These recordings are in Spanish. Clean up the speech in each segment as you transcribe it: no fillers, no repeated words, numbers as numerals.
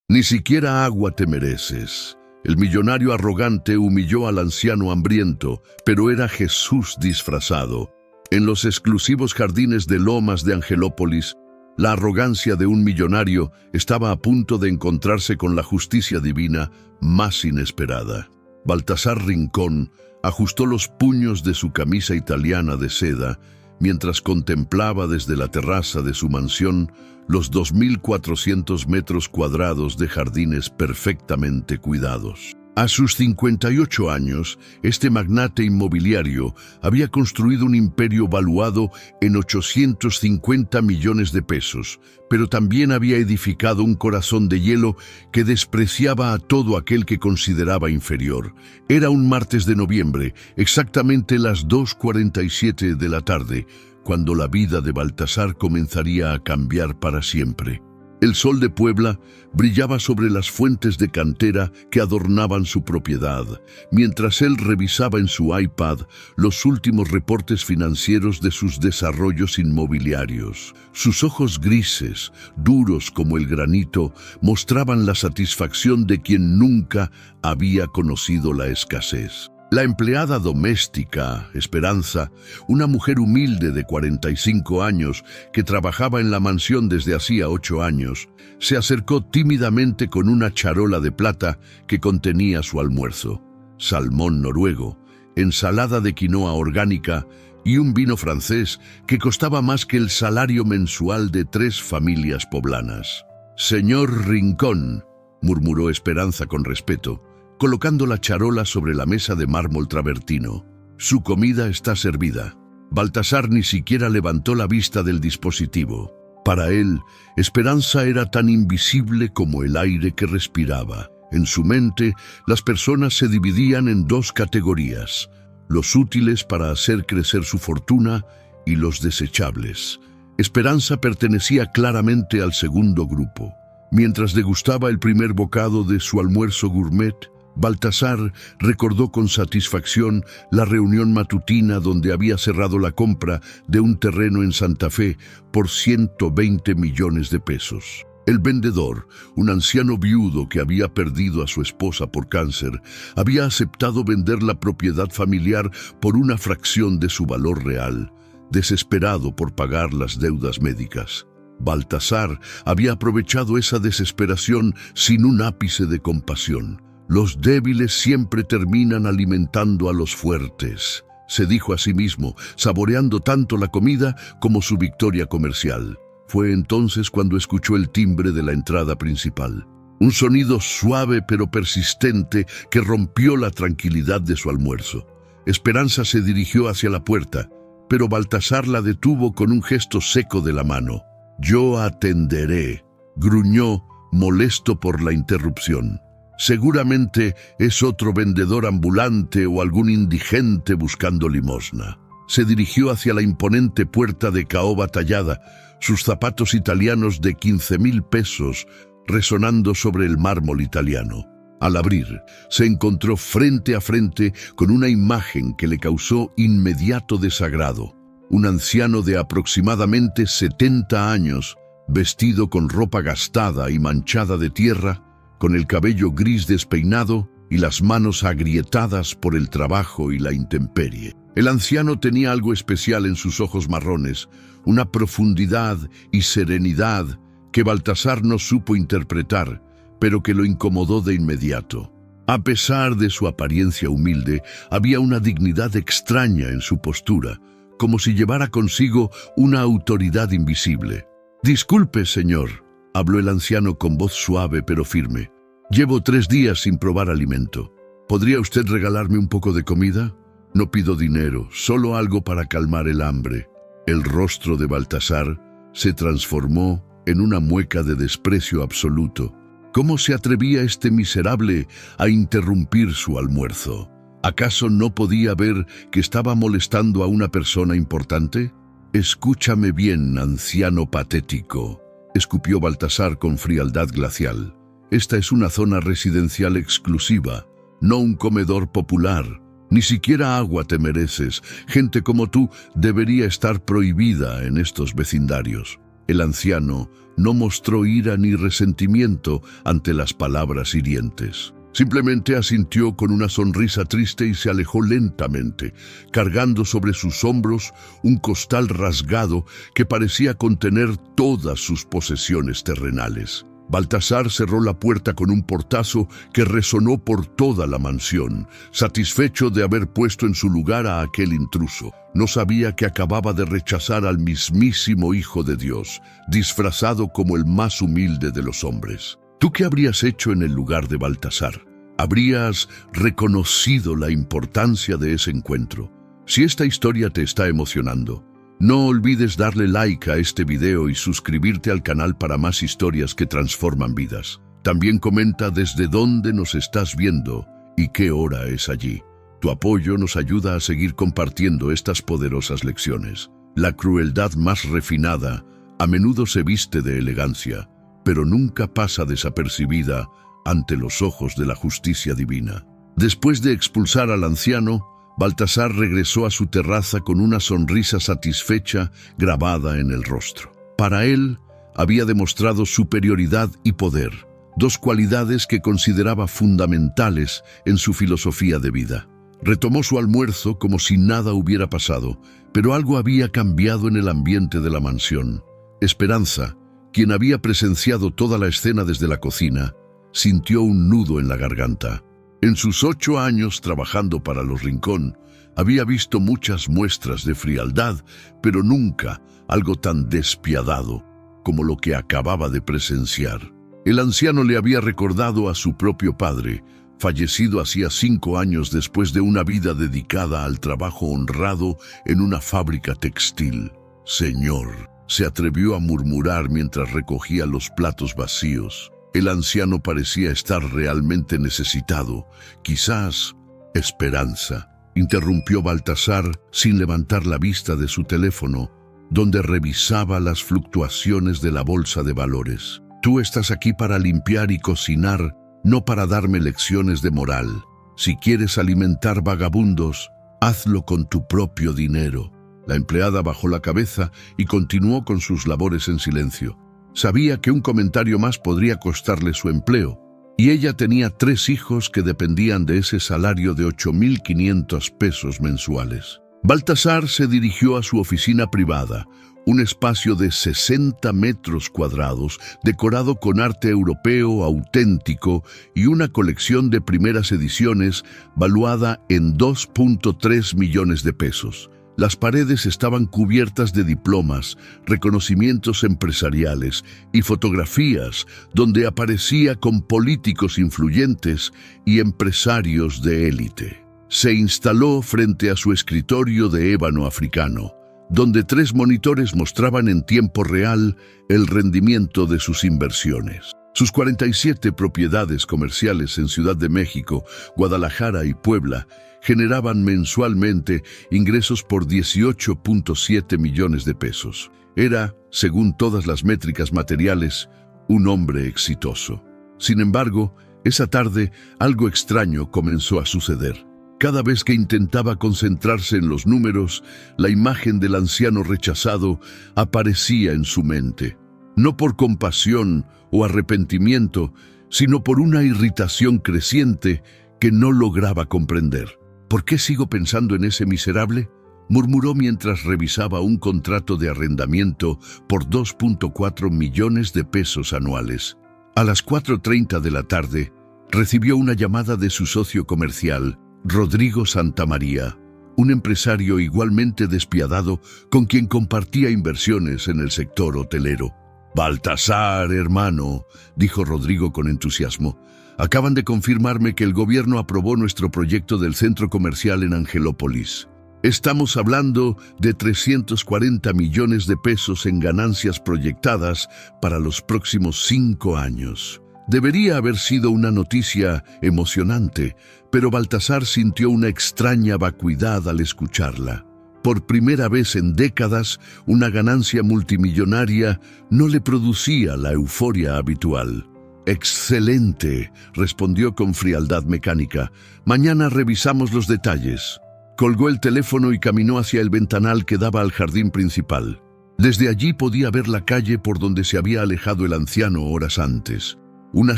Ni siquiera agua te mereces. El millonario arrogante humilló al anciano hambriento, pero era Jesús disfrazado. En los exclusivos jardines de Lomas de Angelópolis, la arrogancia de un millonario estaba a punto de encontrarse con la justicia divina más inesperada. Baltasar Rincón ajustó los puños de su camisa italiana de seda mientras contemplaba desde la terraza de su mansión los 2.400 metros cuadrados de jardines perfectamente cuidados. A sus 58 años, este magnate inmobiliario había construido un imperio valuado en 850 millones de pesos, pero también había edificado un corazón de hielo que despreciaba a todo aquel que consideraba inferior. Era un martes de noviembre, exactamente las 2:47 de la tarde, cuando la vida de Baltasar comenzaría a cambiar para siempre. El sol de Puebla brillaba sobre las fuentes de cantera que adornaban su propiedad, mientras él revisaba en su iPad los últimos reportes financieros de sus desarrollos inmobiliarios. Sus ojos grises, duros como el granito, mostraban la satisfacción de quien nunca había conocido la escasez. La empleada doméstica, Esperanza, una mujer humilde de 45 años que trabajaba en la mansión desde hacía 8 años, se acercó tímidamente con una charola de plata que contenía su almuerzo: salmón noruego, ensalada de quinoa orgánica y un vino francés que costaba más que el salario mensual de 3 familias poblanas. «Señor Rincón», murmuró Esperanza con respeto, colocando la charola sobre la mesa de mármol travertino. «Su comida está servida». Baltasar ni siquiera levantó la vista del dispositivo. Para él, Esperanza era tan invisible como el aire que respiraba. En su mente, las personas se dividían en 2 categorías: los útiles para hacer crecer su fortuna y los desechables. Esperanza pertenecía claramente al segundo grupo. Mientras degustaba el primer bocado de su almuerzo gourmet, Baltasar recordó con satisfacción la reunión matutina donde había cerrado la compra de un terreno en Santa Fe por 120 millones de pesos. El vendedor, un anciano viudo que había perdido a su esposa por cáncer, había aceptado vender la propiedad familiar por una fracción de su valor real, desesperado por pagar las deudas médicas. Baltasar había aprovechado esa desesperación sin un ápice de compasión. «Los débiles siempre terminan alimentando a los fuertes», se dijo a sí mismo, saboreando tanto la comida como su victoria comercial. Fue entonces cuando escuchó el timbre de la entrada principal. Un sonido suave pero persistente que rompió la tranquilidad de su almuerzo. Esperanza se dirigió hacia la puerta, pero Baltasar la detuvo con un gesto seco de la mano. «Yo atenderé», gruñó, molesto por la interrupción. «Seguramente es otro vendedor ambulante o algún indigente buscando limosna». Se dirigió hacia la imponente puerta de caoba tallada, sus zapatos italianos de 15.000 pesos resonando sobre el mármol italiano. Al abrir, se encontró frente a frente con una imagen que le causó inmediato desagrado. Un anciano de aproximadamente 70 años, vestido con ropa gastada y manchada de tierra, con el cabello gris despeinado y las manos agrietadas por el trabajo y la intemperie. El anciano tenía algo especial en sus ojos marrones, una profundidad y serenidad que Baltasar no supo interpretar, pero que lo incomodó de inmediato. A pesar de su apariencia humilde, había una dignidad extraña en su postura, como si llevara consigo una autoridad invisible. «Disculpe, señor», habló el anciano con voz suave pero firme. «Llevo 3 días sin probar alimento. ¿Podría usted regalarme un poco de comida? No pido dinero, solo algo para calmar el hambre». El rostro de Baltasar se transformó en una mueca de desprecio absoluto. ¿Cómo se atrevía este miserable a interrumpir su almuerzo? ¿Acaso no podía ver que estaba molestando a una persona importante? «Escúchame bien, anciano patético», escupió Baltasar con frialdad glacial. «Esta es una zona residencial exclusiva, no un comedor popular. Ni siquiera agua te mereces. Gente como tú debería estar prohibida en estos vecindarios». El anciano no mostró ira ni resentimiento ante las palabras hirientes. Simplemente asintió con una sonrisa triste y se alejó lentamente, cargando sobre sus hombros un costal rasgado que parecía contener todas sus posesiones terrenales. Baltasar cerró la puerta con un portazo que resonó por toda la mansión, satisfecho de haber puesto en su lugar a aquel intruso. No sabía que acababa de rechazar al mismísimo Hijo de Dios, disfrazado como el más humilde de los hombres. ¿Tú qué habrías hecho en el lugar de Baltasar? ¿Habrías reconocido la importancia de ese encuentro? Si esta historia te está emocionando, no olvides darle like a este video y suscribirte al canal para más historias que transforman vidas. También comenta desde dónde nos estás viendo y qué hora es allí. Tu apoyo nos ayuda a seguir compartiendo estas poderosas lecciones. La crueldad más refinada a menudo se viste de elegancia, pero nunca pasa desapercibida ante los ojos de la justicia divina. Después de expulsar al anciano, Baltasar regresó a su terraza con una sonrisa satisfecha grabada en el rostro. Para él, había demostrado superioridad y poder, dos cualidades que consideraba fundamentales en su filosofía de vida. Retomó su almuerzo como si nada hubiera pasado, pero algo había cambiado en el ambiente de la mansión. Esperanza, quien había presenciado toda la escena desde la cocina, sintió un nudo en la garganta. En sus 8 años trabajando para los Rincón, había visto muchas muestras de frialdad, pero nunca algo tan despiadado como lo que acababa de presenciar. El anciano le había recordado a su propio padre, fallecido hacía 5 años después de una vida dedicada al trabajo honrado en una fábrica textil. «Señor», se atrevió a murmurar mientras recogía los platos vacíos. El anciano parecía estar realmente necesitado. «Quizás esperanza», interrumpió Baltasar sin levantar la vista de su teléfono, donde revisaba las fluctuaciones de la bolsa de valores. «Tú estás aquí para limpiar y cocinar, no para darme lecciones de moral. Si quieres alimentar vagabundos, hazlo con tu propio dinero». La empleada bajó la cabeza y continuó con sus labores en silencio. Sabía que un comentario más podría costarle su empleo, y ella tenía 3 hijos que dependían de ese salario de 8.500 pesos mensuales. Baltasar se dirigió a su oficina privada, un espacio de 60 metros cuadrados, decorado con arte europeo auténtico y una colección de primeras ediciones valuada en 2.3 millones de pesos. Las paredes estaban cubiertas de diplomas, reconocimientos empresariales y fotografías donde aparecía con políticos influyentes y empresarios de élite. Se instaló frente a su escritorio de ébano africano, donde 3 monitores mostraban en tiempo real el rendimiento de sus inversiones. Sus 47 propiedades comerciales en Ciudad de México, Guadalajara y Puebla generaban mensualmente ingresos por 18.7 millones de pesos. Era, según todas las métricas materiales, un hombre exitoso. Sin embargo, esa tarde algo extraño comenzó a suceder. Cada vez que intentaba concentrarse en los números, la imagen del anciano rechazado aparecía en su mente. No por compasión o arrepentimiento, sino por una irritación creciente que no lograba comprender. «¿Por qué sigo pensando en ese miserable?», murmuró mientras revisaba un contrato de arrendamiento por 2.4 millones de pesos anuales. A las 4:30 de la tarde, recibió una llamada de su socio comercial, Rodrigo Santamaría, un empresario igualmente despiadado con quien compartía inversiones en el sector hotelero. «Baltasar, hermano», dijo Rodrigo con entusiasmo, «acaban de confirmarme que el gobierno aprobó nuestro proyecto del centro comercial en Angelópolis. Estamos hablando de 340 millones de pesos en ganancias proyectadas para los próximos 5 años. Debería haber sido una noticia emocionante, pero Baltasar sintió una extraña vacuidad al escucharla. Por primera vez en décadas, una ganancia multimillonaria no le producía la euforia habitual. «Excelente», respondió con frialdad mecánica. «Mañana revisamos los detalles». Colgó el teléfono y caminó hacia el ventanal que daba al jardín principal. Desde allí podía ver la calle por donde se había alejado el anciano horas antes. Una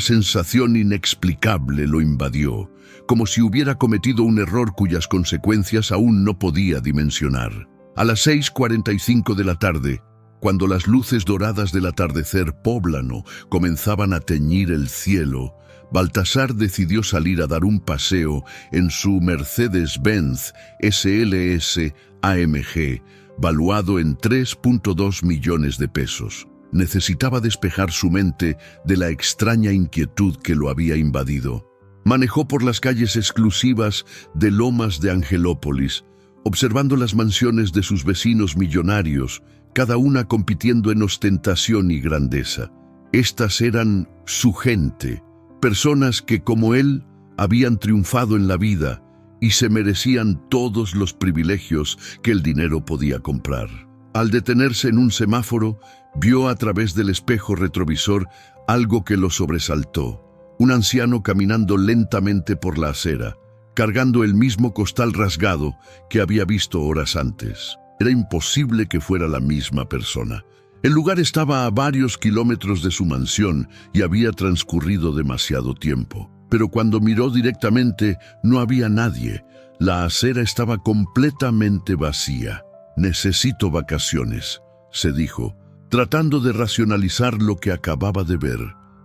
sensación inexplicable lo invadió, como si hubiera cometido un error cuyas consecuencias aún no podía dimensionar. A las 6:45 de la tarde, cuando las luces doradas del atardecer poblano comenzaban a teñir el cielo, Baltasar decidió salir a dar un paseo en su Mercedes-Benz SLS AMG, valuado en 3.2 millones de pesos. Necesitaba despejar su mente de la extraña inquietud que lo había invadido. Manejó por las calles exclusivas de Lomas de Angelópolis, observando las mansiones de sus vecinos millonarios, cada una compitiendo en ostentación y grandeza. Estas eran su gente, personas que, como él, habían triunfado en la vida y se merecían todos los privilegios que el dinero podía comprar. Al detenerse en un semáforo, vio a través del espejo retrovisor algo que lo sobresaltó. Un anciano caminando lentamente por la acera, cargando el mismo costal rasgado que había visto horas antes. Era imposible que fuera la misma persona. El lugar estaba a varios kilómetros de su mansión y había transcurrido demasiado tiempo. Pero cuando miró directamente, no había nadie. La acera estaba completamente vacía. «Necesito vacaciones», se dijo, tratando de racionalizar lo que acababa de ver.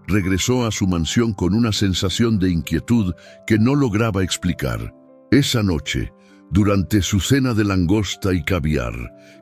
Regresó a su mansión con una sensación de inquietud que no lograba explicar. Esa noche, durante su cena de langosta y caviar,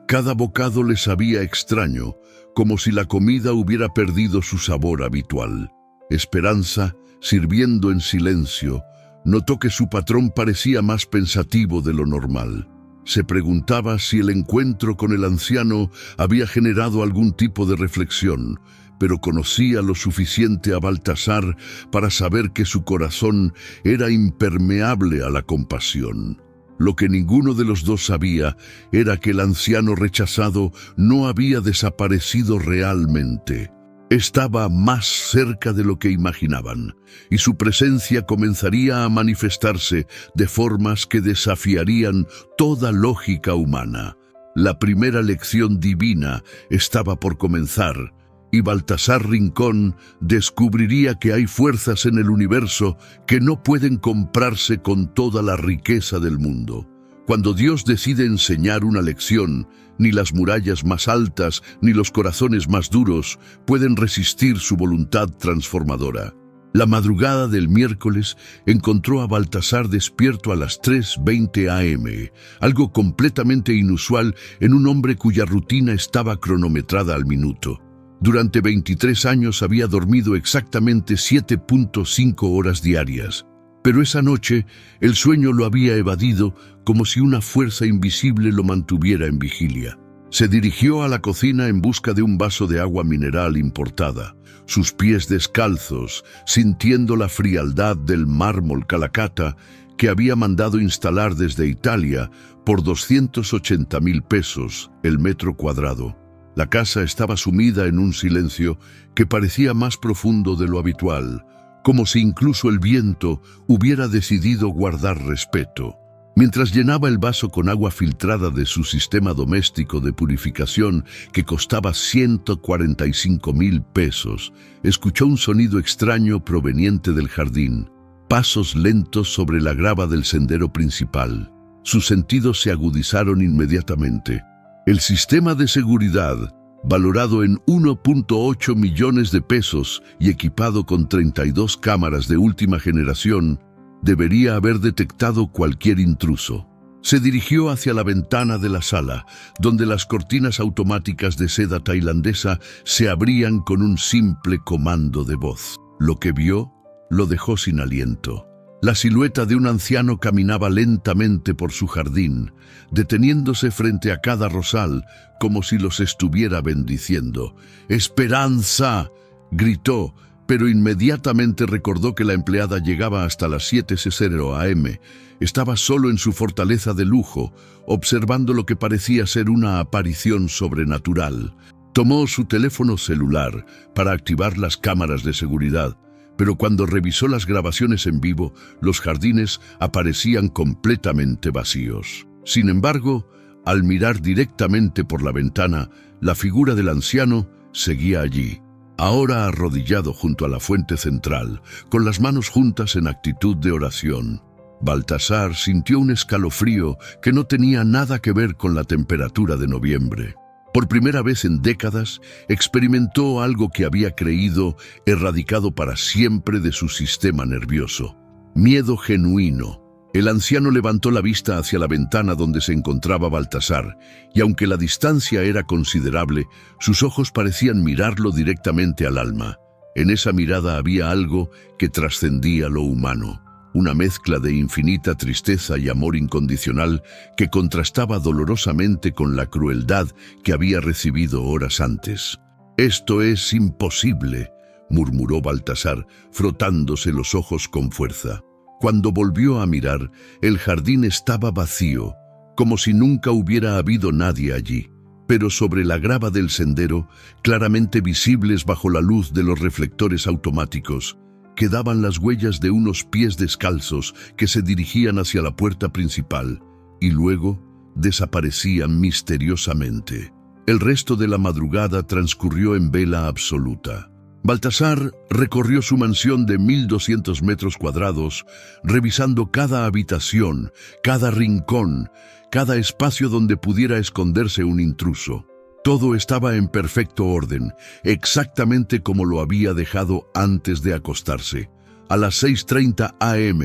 cada bocado le sabía extraño, como si la comida hubiera perdido su sabor habitual. Esperanza, sirviendo en silencio, notó que su patrón parecía más pensativo de lo normal. Se preguntaba si el encuentro con el anciano había generado algún tipo de reflexión, pero conocía lo suficiente a Baltasar para saber que su corazón era impermeable a la compasión. Lo que ninguno de los dos sabía era que el anciano rechazado no había desaparecido realmente. Estaba más cerca de lo que imaginaban, y su presencia comenzaría a manifestarse de formas que desafiarían toda lógica humana. La primera lección divina estaba por comenzar, y Baltasar Rincón descubriría que hay fuerzas en el universo que no pueden comprarse con toda la riqueza del mundo. Cuando Dios decide enseñar una lección, ni las murallas más altas ni los corazones más duros pueden resistir su voluntad transformadora. La madrugada del miércoles encontró a Baltasar despierto a las 3:20 am, algo completamente inusual en un hombre cuya rutina estaba cronometrada al minuto. Durante 23 años había dormido exactamente 7.5 horas diarias. Pero esa noche el sueño lo había evadido como si una fuerza invisible lo mantuviera en vigilia. Se dirigió a la cocina en busca de un vaso de agua mineral importada. Sus pies descalzos, sintiendo la frialdad del mármol Calacata que había mandado instalar desde Italia por 280,000 pesos el metro cuadrado. La casa estaba sumida en un silencio que parecía más profundo de lo habitual, como si incluso el viento hubiera decidido guardar respeto. Mientras llenaba el vaso con agua filtrada de su sistema doméstico de purificación, que costaba 145,000 pesos, escuchó un sonido extraño proveniente del jardín, pasos lentos sobre la grava del sendero principal. Sus sentidos se agudizaron inmediatamente. El sistema de seguridad, valorado en 1.8 millones de pesos y equipado con 32 cámaras de última generación, debería haber detectado cualquier intruso. Se dirigió hacia la ventana de la sala, donde las cortinas automáticas de seda tailandesa se abrían con un simple comando de voz. Lo que vio lo dejó sin aliento. La silueta de un anciano caminaba lentamente por su jardín, deteniéndose frente a cada rosal como si los estuviera bendiciendo. «¡Esperanza!», gritó, pero inmediatamente recordó que la empleada llegaba hasta las 7:00 am. Estaba solo en su fortaleza de lujo, observando lo que parecía ser una aparición sobrenatural. Tomó su teléfono celular para activar las cámaras de seguridad, pero cuando revisó las grabaciones en vivo, los jardines aparecían completamente vacíos. Sin embargo, Al mirar directamente por la ventana, la figura del anciano seguía allí, ahora arrodillado junto a la fuente central, con las manos juntas en actitud de oración. Baltasar sintió un escalofrío que no tenía nada que ver con la temperatura de noviembre. Por primera vez en décadas, experimentó algo que había creído erradicado para siempre de su sistema nervioso: miedo genuino. El anciano levantó la vista hacia la ventana donde se encontraba Baltasar, y aunque la distancia era considerable, sus ojos parecían mirarlo directamente al alma. En esa mirada había algo que trascendía lo humano, una mezcla de infinita tristeza y amor incondicional que contrastaba dolorosamente con la crueldad que había recibido horas antes. «Esto es imposible», murmuró Baltasar, frotándose los ojos con fuerza. Cuando volvió a mirar, el jardín estaba vacío, como si nunca hubiera habido nadie allí. Pero sobre la grava del sendero, claramente visibles bajo la luz de los reflectores automáticos, quedaban las huellas de unos pies descalzos que se dirigían hacia la puerta principal y luego desaparecían misteriosamente. El resto de la madrugada transcurrió en vela absoluta. Baltasar recorrió su mansión de 1200 metros cuadrados, revisando cada habitación, cada rincón, cada espacio donde pudiera esconderse un intruso. Todo estaba en perfecto orden, exactamente como lo había dejado antes de acostarse. A las 6:30 am,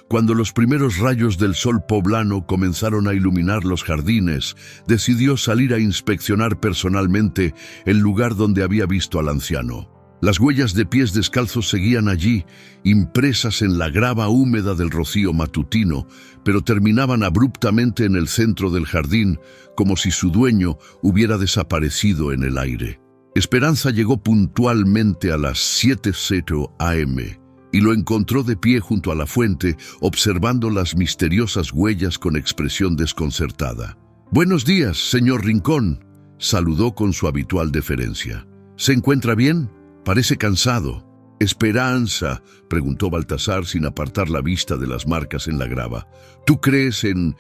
cuando los primeros rayos del sol poblano comenzaron a iluminar los jardines, decidió salir a inspeccionar personalmente el lugar donde había visto al anciano. Las huellas de pies descalzos seguían allí, impresas en la grava húmeda del rocío matutino, pero terminaban abruptamente en el centro del jardín, como si su dueño hubiera desaparecido en el aire. Esperanza llegó puntualmente a las 7:00 am y lo encontró de pie junto a la fuente, observando las misteriosas huellas con expresión desconcertada. «Buenos días, señor Rincón», saludó con su habitual deferencia. «¿Se encuentra bien? Parece cansado». «Esperanza», preguntó Baltasar sin apartar la vista de las marcas en la grava. «¿Tú crees en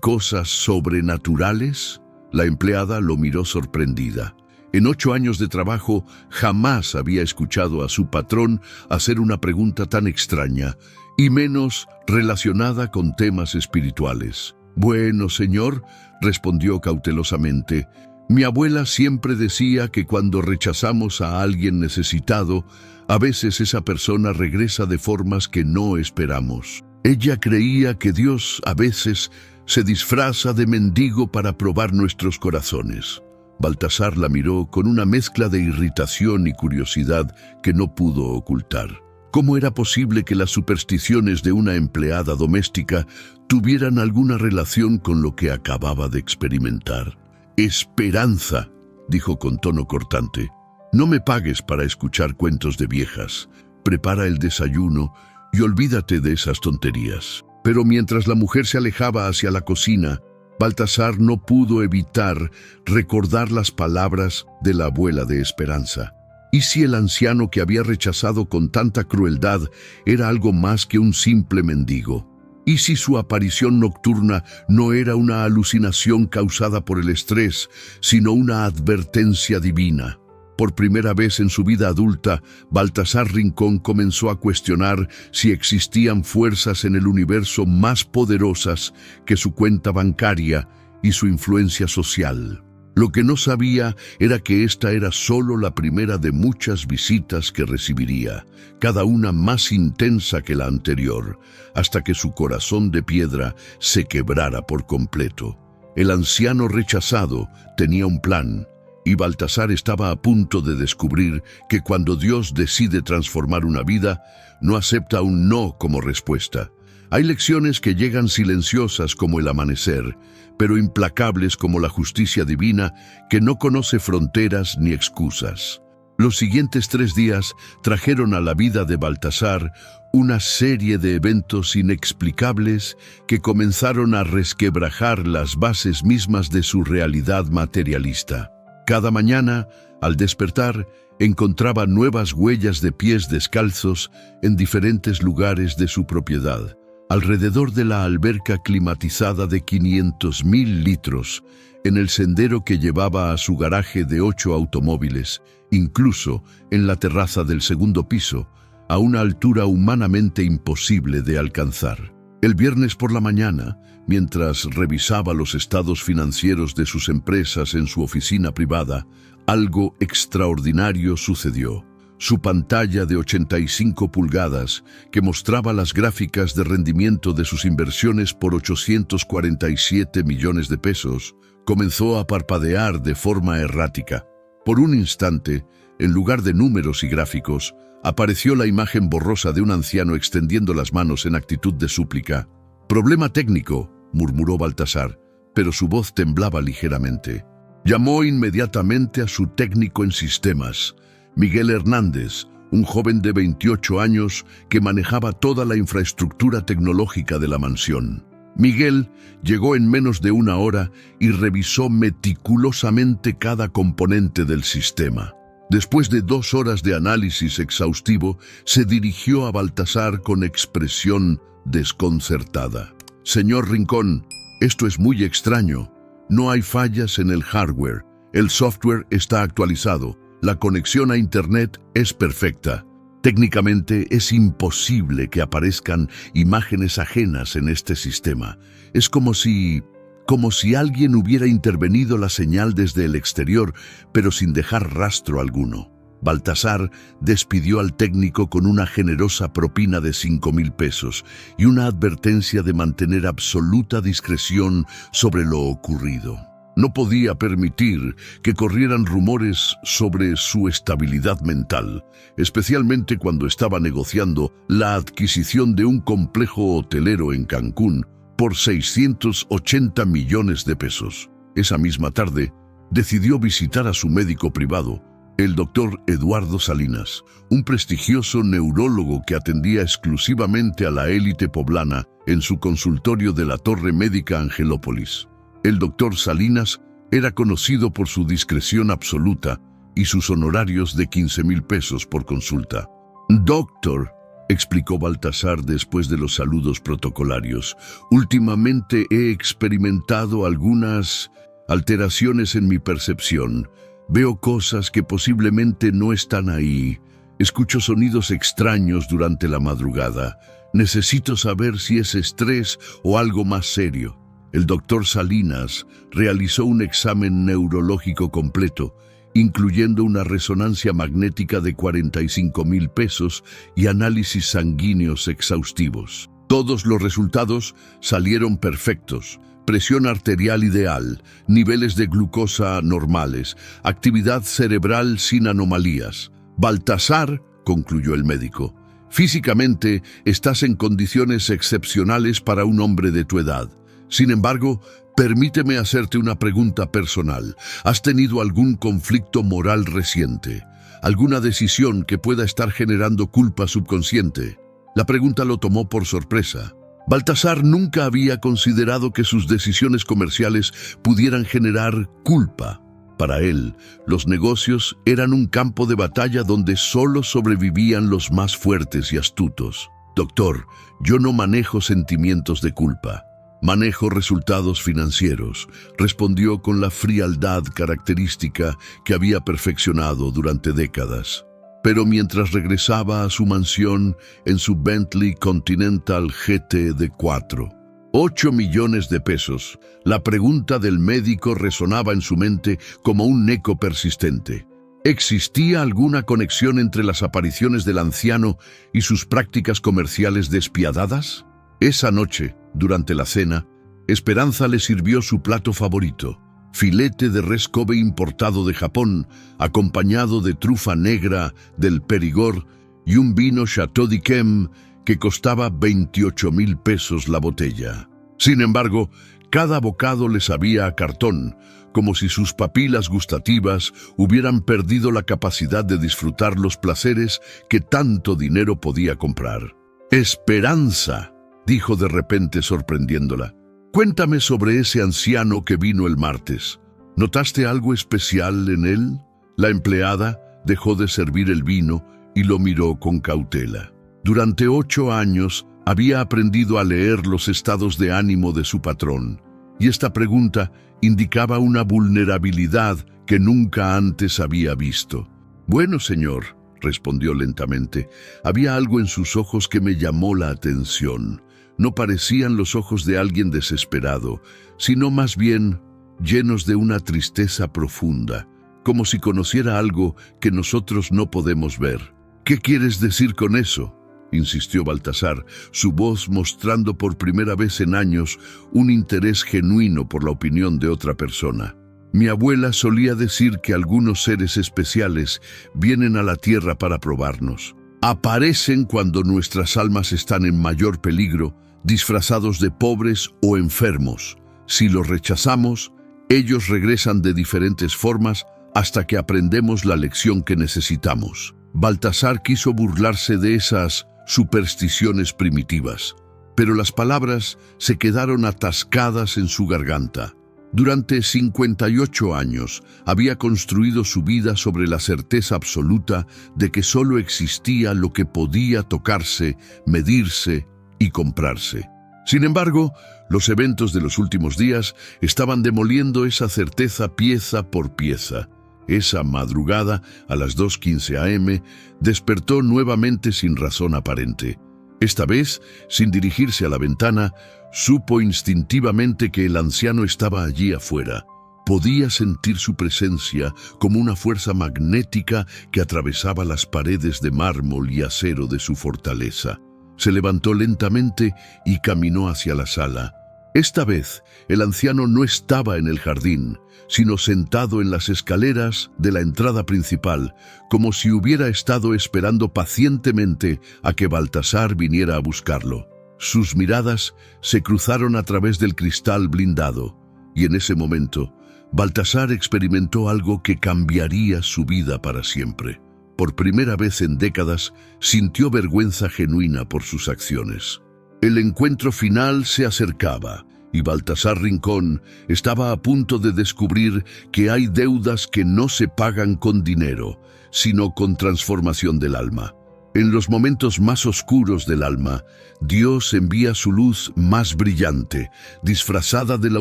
cosas sobrenaturales?» La empleada lo miró sorprendida. En 8 años de trabajo jamás había escuchado a su patrón hacer una pregunta tan extraña, y menos relacionada con temas espirituales. «Bueno, señor», respondió cautelosamente, «mi abuela siempre decía que cuando rechazamos a alguien necesitado, a veces esa persona regresa de formas que no esperamos. Ella creía que Dios a veces se disfraza de mendigo para probar nuestros corazones». Baltasar la miró con una mezcla de irritación y curiosidad que no pudo ocultar. ¿Cómo era posible que las supersticiones de una empleada doméstica tuvieran alguna relación con lo que acababa de experimentar? «Esperanza», dijo con tono cortante, «no me pagues para escuchar cuentos de viejas. Prepara el desayuno y olvídate de esas tonterías». Pero mientras la mujer se alejaba hacia la cocina, Baltasar no pudo evitar recordar las palabras de la abuela de Esperanza. ¿Y si el anciano que había rechazado con tanta crueldad era algo más que un simple mendigo? ¿Y si su aparición nocturna no era una alucinación causada por el estrés, sino una advertencia divina? Por primera vez en su vida adulta, Baltasar Rincón comenzó a cuestionar si existían fuerzas en el universo más poderosas que su cuenta bancaria y su influencia social. Lo que no sabía era que esta era solo la primera de muchas visitas que recibiría, cada una más intensa que la anterior, hasta que su corazón de piedra se quebrara por completo. El anciano rechazado tenía un plan, y Baltasar estaba a punto de descubrir que cuando Dios decide transformar una vida, no acepta un no como respuesta. Hay lecciones que llegan silenciosas como el amanecer, pero implacables como la justicia divina que no conoce fronteras ni excusas. Los siguientes 3 días trajeron a la vida de Baltasar una serie de eventos inexplicables que comenzaron a resquebrajar las bases mismas de su realidad materialista. Cada mañana, al despertar, encontraba nuevas huellas de pies descalzos en diferentes lugares de su propiedad. alrededor de la alberca climatizada de 500.000 litros, en el sendero que llevaba a su garaje de 8 automóviles, incluso en la terraza del segundo piso, a una altura humanamente imposible de alcanzar. El viernes por la mañana, mientras revisaba los estados financieros de sus empresas en su oficina privada, algo extraordinario sucedió. Su pantalla de 85 pulgadas, que mostraba las gráficas de rendimiento de sus inversiones por 847 millones de pesos, comenzó a parpadear de forma errática. Por un instante, en lugar de números y gráficos, apareció la imagen borrosa de un anciano extendiendo las manos en actitud de súplica. «Problema técnico», murmuró Baltasar, pero su voz temblaba ligeramente. Llamó inmediatamente a su técnico en sistemas, Miguel Hernández, un joven de 28 años que manejaba toda la infraestructura tecnológica de la mansión. Miguel llegó en menos de una hora y revisó meticulosamente cada componente del sistema. Después de 2 horas de análisis exhaustivo, se dirigió a Baltasar con expresión desconcertada. «Señor Rincón, esto es muy extraño. No hay fallas en el hardware. El software está actualizado. La conexión a Internet es perfecta. Técnicamente es imposible que aparezcan imágenes ajenas en este sistema. Es como si alguien hubiera intervenido la señal desde el exterior, pero sin dejar rastro alguno». Baltasar despidió al técnico con una generosa propina de 5,000 pesos y una advertencia de mantener absoluta discreción sobre lo ocurrido. No podía permitir que corrieran rumores sobre su estabilidad mental, especialmente cuando estaba negociando la adquisición de un complejo hotelero en Cancún por 680 millones de pesos. Esa misma tarde, decidió visitar a su médico privado, el doctor Eduardo Salinas, un prestigioso neurólogo que atendía exclusivamente a la élite poblana en su consultorio de la Torre Médica Angelópolis. El doctor Salinas era conocido por su discreción absoluta y sus honorarios de 15,000 pesos por consulta. «Doctor», explicó Baltasar después de los saludos protocolarios, «últimamente he experimentado algunas alteraciones en mi percepción. Veo cosas que posiblemente no están ahí. Escucho sonidos extraños durante la madrugada. Necesito saber si es estrés o algo más serio». El doctor Salinas realizó un examen neurológico completo, incluyendo una resonancia magnética de 45,000 pesos y análisis sanguíneos exhaustivos. Todos los resultados salieron perfectos. Presión arterial ideal, niveles de glucosa normales, actividad cerebral sin anomalías. «Baltasar», concluyó el médico, «físicamente estás en condiciones excepcionales para un hombre de tu edad. Sin embargo, permíteme hacerte una pregunta personal. ¿Has tenido algún conflicto moral reciente? ¿Alguna decisión que pueda estar generando culpa subconsciente?» La pregunta lo tomó por sorpresa. Baltasar nunca había considerado que sus decisiones comerciales pudieran generar culpa. Para él, los negocios eran un campo de batalla donde solo sobrevivían los más fuertes y astutos. «Doctor, yo no manejo sentimientos de culpa. Manejo resultados financieros», respondió con la frialdad característica que había perfeccionado durante décadas. Pero mientras regresaba a su mansión en su Bentley Continental GT D4, 8 millones de pesos, la pregunta del médico resonaba en su mente como un eco persistente. ¿Existía alguna conexión entre las apariciones del anciano y sus prácticas comerciales despiadadas? Esa noche, durante la cena, Esperanza le sirvió su plato favorito, filete de res Kobe importado de Japón, acompañado de trufa negra del Perigord y un vino Chateau d'Yquem que costaba 28,000 pesos la botella. Sin embargo, cada bocado le sabía a cartón, como si sus papilas gustativas hubieran perdido la capacidad de disfrutar los placeres que tanto dinero podía comprar. «Esperanza», dijo de repente sorprendiéndola, «cuéntame sobre ese anciano que vino el martes. ¿Notaste algo especial en él?» La empleada dejó de servir el vino y lo miró con cautela. Durante 8 años Había aprendido a leer los estados de ánimo de su patrón, y esta pregunta indicaba una vulnerabilidad que nunca antes había visto. «Bueno, señor», respondió lentamente. Había algo en sus ojos que me llamó la atención. No parecían los ojos de alguien desesperado, sino más bien llenos de una tristeza profunda, como si conociera algo que nosotros no podemos ver. «¿Qué quieres decir con eso?», insistió Baltasar, su voz mostrando por primera vez en años un interés genuino por la opinión de otra persona. «Mi abuela solía decir que algunos seres especiales vienen a la tierra para probarnos. Aparecen cuando nuestras almas están en mayor peligro, disfrazados de pobres o enfermos. Si los rechazamos, ellos regresan de diferentes formas hasta que aprendemos la lección que necesitamos». Baltasar quiso burlarse de esas supersticiones primitivas, pero las palabras se quedaron atascadas en su garganta. Durante 58 años había construido su vida sobre la certeza absoluta de que solo existía lo que podía tocarse, medirse y comprarse. Sin embargo, los eventos de los últimos días estaban demoliendo esa certeza pieza por pieza. Esa madrugada, a las 2:15 a.m., despertó nuevamente sin razón aparente. Esta vez, sin dirigirse a la ventana, supo instintivamente que el anciano estaba allí afuera. Podía sentir su presencia como una fuerza magnética que atravesaba las paredes de mármol y acero de su fortaleza. Se levantó lentamente y caminó hacia la sala. Esta vez, el anciano no estaba en el jardín, sino sentado en las escaleras de la entrada principal, como si hubiera estado esperando pacientemente a que Baltasar viniera a buscarlo. Sus miradas se cruzaron a través del cristal blindado, y en ese momento, Baltasar experimentó algo que cambiaría su vida para siempre. Por primera vez en décadas, sintió vergüenza genuina por sus acciones. El encuentro final se acercaba, y Baltasar Rincón estaba a punto de descubrir que hay deudas que no se pagan con dinero, sino con transformación del alma. En los momentos más oscuros del alma, Dios envía su luz más brillante, disfrazada de la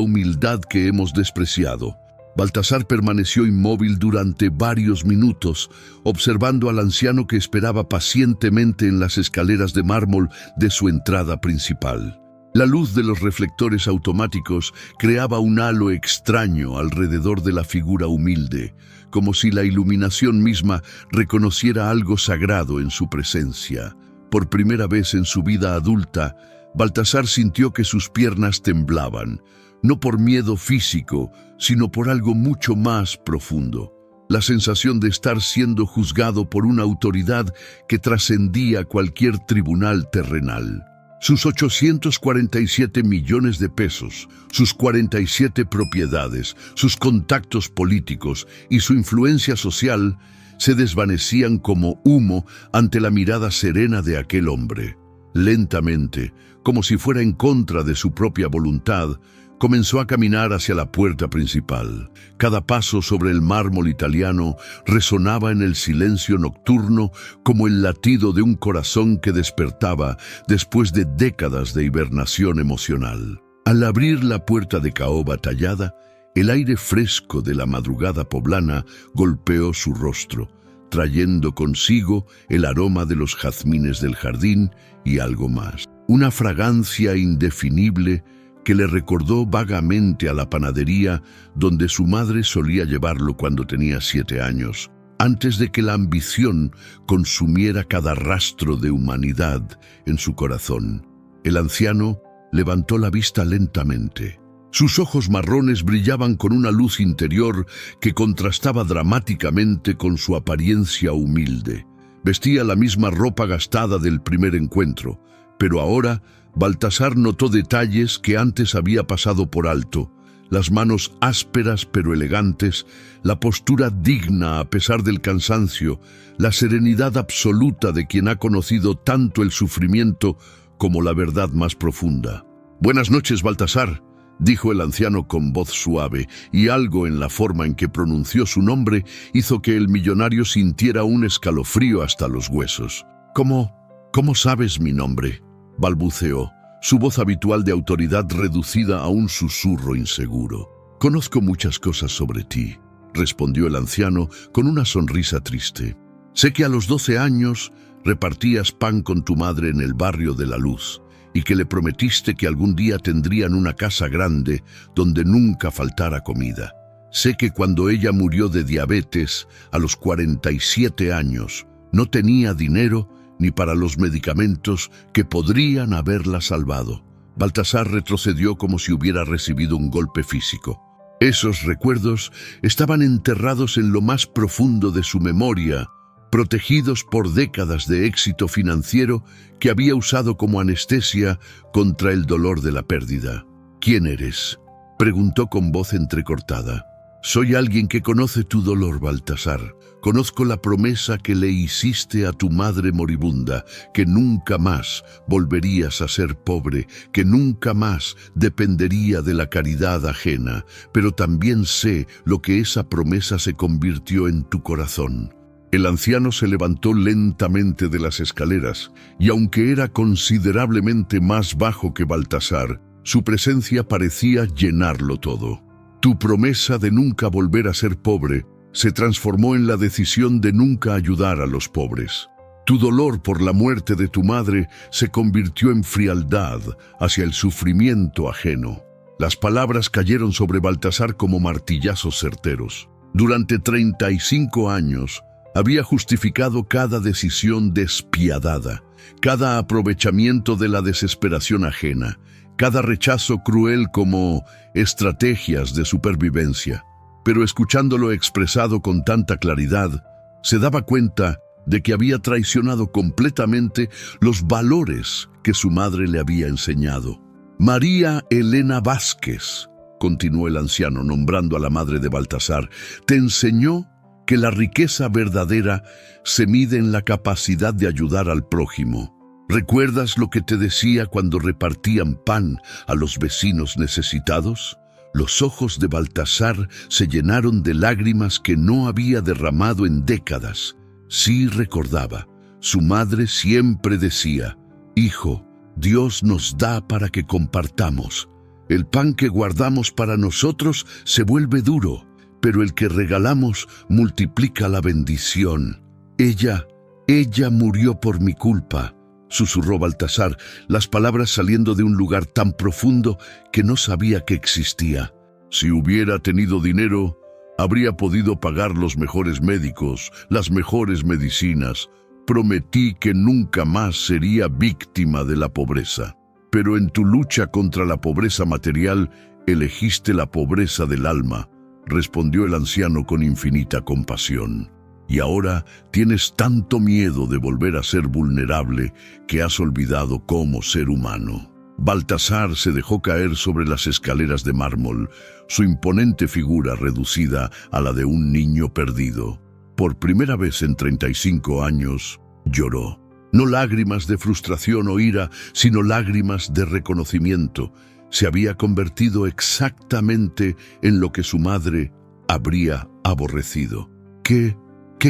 humildad que hemos despreciado. Baltasar permaneció inmóvil durante varios minutos, observando al anciano que esperaba pacientemente en las escaleras de mármol de su entrada principal. La luz de los reflectores automáticos creaba un halo extraño alrededor de la figura humilde, como si la iluminación misma reconociera algo sagrado en su presencia. Por primera vez en su vida adulta, Baltasar sintió que sus piernas temblaban, no por miedo físico, sino por algo mucho más profundo. La sensación de estar siendo juzgado por una autoridad que trascendía cualquier tribunal terrenal. Sus 847 millones de pesos, sus 47 propiedades, sus contactos políticos y su influencia social se desvanecían como humo ante la mirada serena de aquel hombre. Lentamente, como si fuera en contra de su propia voluntad, comenzó a caminar hacia la puerta principal. Cada paso sobre el mármol italiano resonaba en el silencio nocturno como el latido de un corazón que despertaba después de décadas de hibernación emocional. Al abrir la puerta de caoba tallada, el aire fresco de la madrugada poblana golpeó su rostro, trayendo consigo el aroma de los jazmines del jardín y algo más. Una fragancia indefinible que le recordó vagamente a la panadería donde su madre solía llevarlo cuando tenía 7 años, antes de que la ambición consumiera cada rastro de humanidad en su corazón. El anciano levantó la vista lentamente. Sus ojos marrones brillaban con una luz interior que contrastaba dramáticamente con su apariencia humilde. Vestía la misma ropa gastada del primer encuentro, pero ahora Baltasar notó detalles que antes había pasado por alto: las manos ásperas pero elegantes, la postura digna a pesar del cansancio, la serenidad absoluta de quien ha conocido tanto el sufrimiento como la verdad más profunda. «Buenas noches, Baltasar», dijo el anciano con voz suave, y algo en la forma en que pronunció su nombre hizo que el millonario sintiera un escalofrío hasta los huesos. ¿Cómo sabes mi nombre?», balbuceó, su voz habitual de autoridad reducida a un susurro inseguro. «Conozco muchas cosas sobre ti», respondió el anciano con una sonrisa triste. «Sé que a los 12 años repartías pan con tu madre en el barrio de la Luz y que le prometiste que algún día tendrían una casa grande donde nunca faltara comida. Sé que cuando ella murió de diabetes a los 47 años, no tenía dinero ni para los medicamentos que podrían haberla salvado». Baltasar retrocedió como si hubiera recibido un golpe físico. Esos recuerdos estaban enterrados en lo más profundo de su memoria, protegidos por décadas de éxito financiero que había usado como anestesia contra el dolor de la pérdida. «¿Quién eres?», preguntó con voz entrecortada. «Soy alguien que conoce tu dolor, Baltasar. Conozco la promesa que le hiciste a tu madre moribunda, que nunca más volverías a ser pobre, que nunca más dependería de la caridad ajena, pero también sé lo que esa promesa se convirtió en tu corazón». El anciano se levantó lentamente de las escaleras, y aunque era considerablemente más bajo que Baltasar, su presencia parecía llenarlo todo. «Tu promesa de nunca volver a ser pobre se transformó en la decisión de nunca ayudar a los pobres. Tu dolor por la muerte de tu madre se convirtió en frialdad hacia el sufrimiento ajeno». Las palabras cayeron sobre Baltasar como martillazos certeros. Durante 35 años había justificado cada decisión despiadada, cada aprovechamiento de la desesperación ajena, cada rechazo cruel como estrategias de supervivencia. Pero escuchándolo expresado con tanta claridad, se daba cuenta de que había traicionado completamente los valores que su madre le había enseñado. «María Elena Vázquez», continuó el anciano nombrando a la madre de Baltasar, «te enseñó que la riqueza verdadera se mide en la capacidad de ayudar al prójimo. ¿Recuerdas lo que te decía cuando repartían pan a los vecinos necesitados?». Los ojos de Baltasar se llenaron de lágrimas que no había derramado en décadas. Sí recordaba. Su madre siempre decía: «Hijo, Dios nos da para que compartamos. El pan que guardamos para nosotros se vuelve duro, pero el que regalamos multiplica la bendición. Ella murió por mi culpa», susurró Baltasar, las palabras saliendo de un lugar tan profundo que no sabía que existía. «Si hubiera tenido dinero, habría podido pagar los mejores médicos, las mejores medicinas. Prometí que nunca más sería víctima de la pobreza. Pero en tu lucha contra la pobreza material, elegiste la pobreza del alma», respondió el anciano con infinita compasión. «Y ahora tienes tanto miedo de volver a ser vulnerable que has olvidado cómo ser humano». Baltasar se dejó caer sobre las escaleras de mármol, su imponente figura reducida a la de un niño perdido. Por primera vez en 35 años, lloró. No lágrimas de frustración o ira, sino lágrimas de reconocimiento. Se había convertido exactamente en lo que su madre habría aborrecido. «¿Qué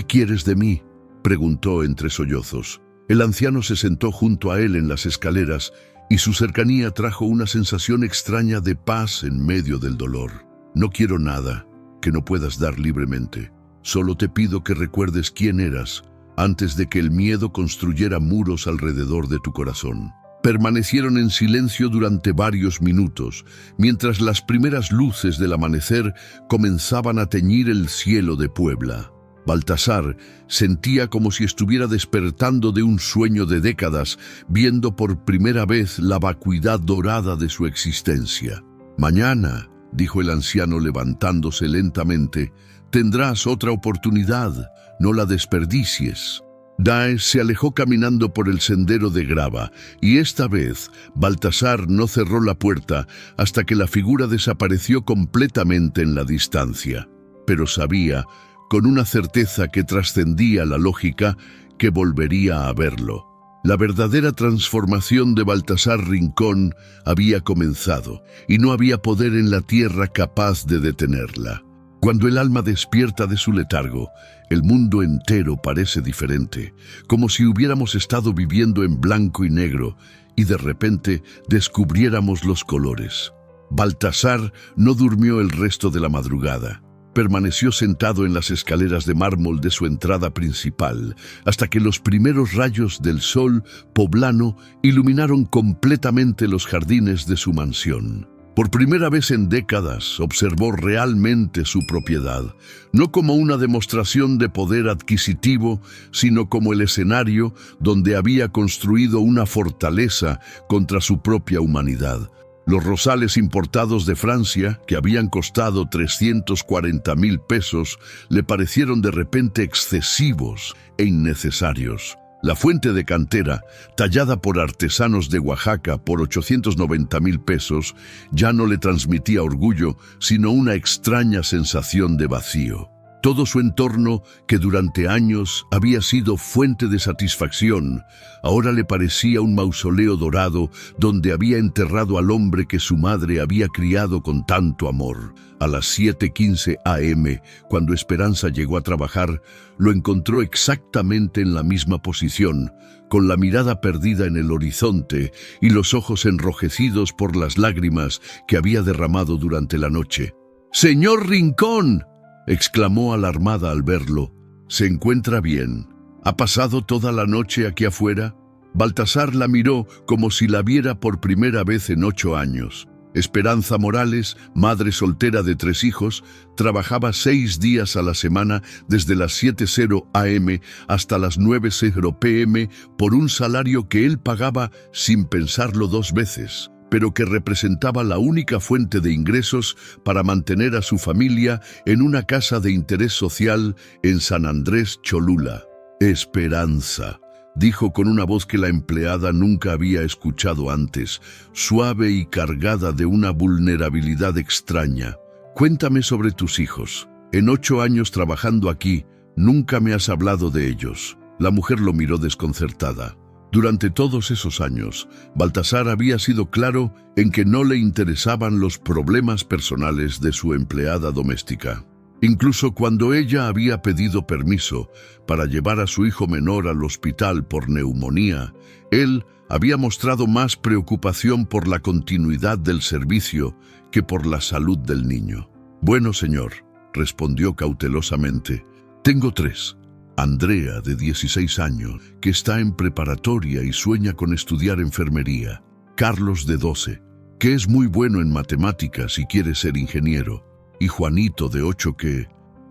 quieres de mí?», preguntó entre sollozos. El anciano se sentó junto a él en las escaleras y su cercanía trajo una sensación extraña de paz en medio del dolor. «No quiero nada que no puedas dar libremente. Solo te pido que recuerdes quién eras antes de que el miedo construyera muros alrededor de tu corazón». Permanecieron en silencio durante varios minutos, mientras las primeras luces del amanecer comenzaban a teñir el cielo de Puebla. Baltasar sentía como si estuviera despertando de un sueño de décadas, viendo por primera vez la vacuidad dorada de su existencia. «Mañana», dijo el anciano levantándose lentamente, «tendrás otra oportunidad, no la desperdicies». Daes se alejó caminando por el sendero de grava, y esta vez Baltasar no cerró la puerta hasta que la figura desapareció completamente en la distancia. Pero sabía, con una certeza que trascendía la lógica, que volvería a verlo. La verdadera transformación de Baltasar Rincón había comenzado, y no había poder en la tierra capaz de detenerla. Cuando el alma despierta de su letargo, el mundo entero parece diferente, como si hubiéramos estado viviendo en blanco y negro, y de repente descubriéramos los colores. Baltasar no durmió el resto de la madrugada. Permaneció sentado en las escaleras de mármol de su entrada principal hasta que los primeros rayos del sol poblano iluminaron completamente los jardines de su mansión. Por primera vez en décadas observó realmente su propiedad, no como una demostración de poder adquisitivo, sino como el escenario donde había construido una fortaleza contra su propia humanidad. Los rosales importados de Francia, que habían costado 340,000 pesos, le parecieron de repente excesivos e innecesarios. La fuente de cantera, tallada por artesanos de Oaxaca por 890,000 pesos, ya no le transmitía orgullo, sino una extraña sensación de vacío. Todo su entorno, que durante años había sido fuente de satisfacción, ahora le parecía un mausoleo dorado donde había enterrado al hombre que su madre había criado con tanto amor. A las 7:15 a.m., cuando Esperanza llegó a trabajar, lo encontró exactamente en la misma posición, con la mirada perdida en el horizonte y los ojos enrojecidos por las lágrimas que había derramado durante la noche. «¡Señor Rincón!», exclamó alarmada al verlo. «¿Se encuentra bien? ¿Ha pasado toda la noche aquí afuera?». Baltasar la miró como si la viera por primera vez en 8 años. Esperanza Morales, madre soltera de 3 hijos, trabajaba 6 días a la semana desde las 7:00 a.m. hasta las 9:00 p.m. por un salario que él pagaba sin pensarlo 2 veces, pero que representaba la única fuente de ingresos para mantener a su familia en una casa de interés social en San Andrés Cholula. «Esperanza», dijo con una voz que la empleada nunca había escuchado antes, suave y cargada de una vulnerabilidad extraña. «Cuéntame sobre tus hijos. En 8 años trabajando aquí, nunca me has hablado de ellos». La mujer lo miró desconcertada. Durante todos esos años, Baltasar había sido claro en que no le interesaban los problemas personales de su empleada doméstica. Incluso cuando ella había pedido permiso para llevar a su hijo menor al hospital por neumonía, él había mostrado más preocupación por la continuidad del servicio que por la salud del niño. «Bueno, señor», respondió cautelosamente, «tengo 3. Andrea, de 16 años, que está en preparatoria y sueña con estudiar enfermería. Carlos, de 12, que es muy bueno en matemáticas y quiere ser ingeniero. Y Juanito, de 8, que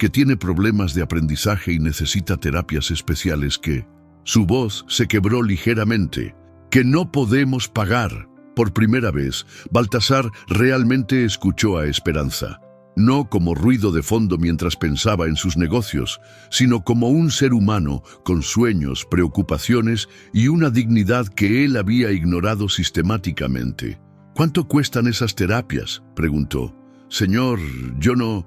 tiene problemas de aprendizaje y necesita terapias especiales que...». Su voz se quebró ligeramente. «Que no podemos pagar». Por primera vez, Baltasar realmente escuchó a Esperanza. No como ruido de fondo mientras pensaba en sus negocios, sino como un ser humano con sueños, preocupaciones y una dignidad que él había ignorado sistemáticamente. «¿Cuánto cuestan esas terapias?», preguntó. «Señor, yo no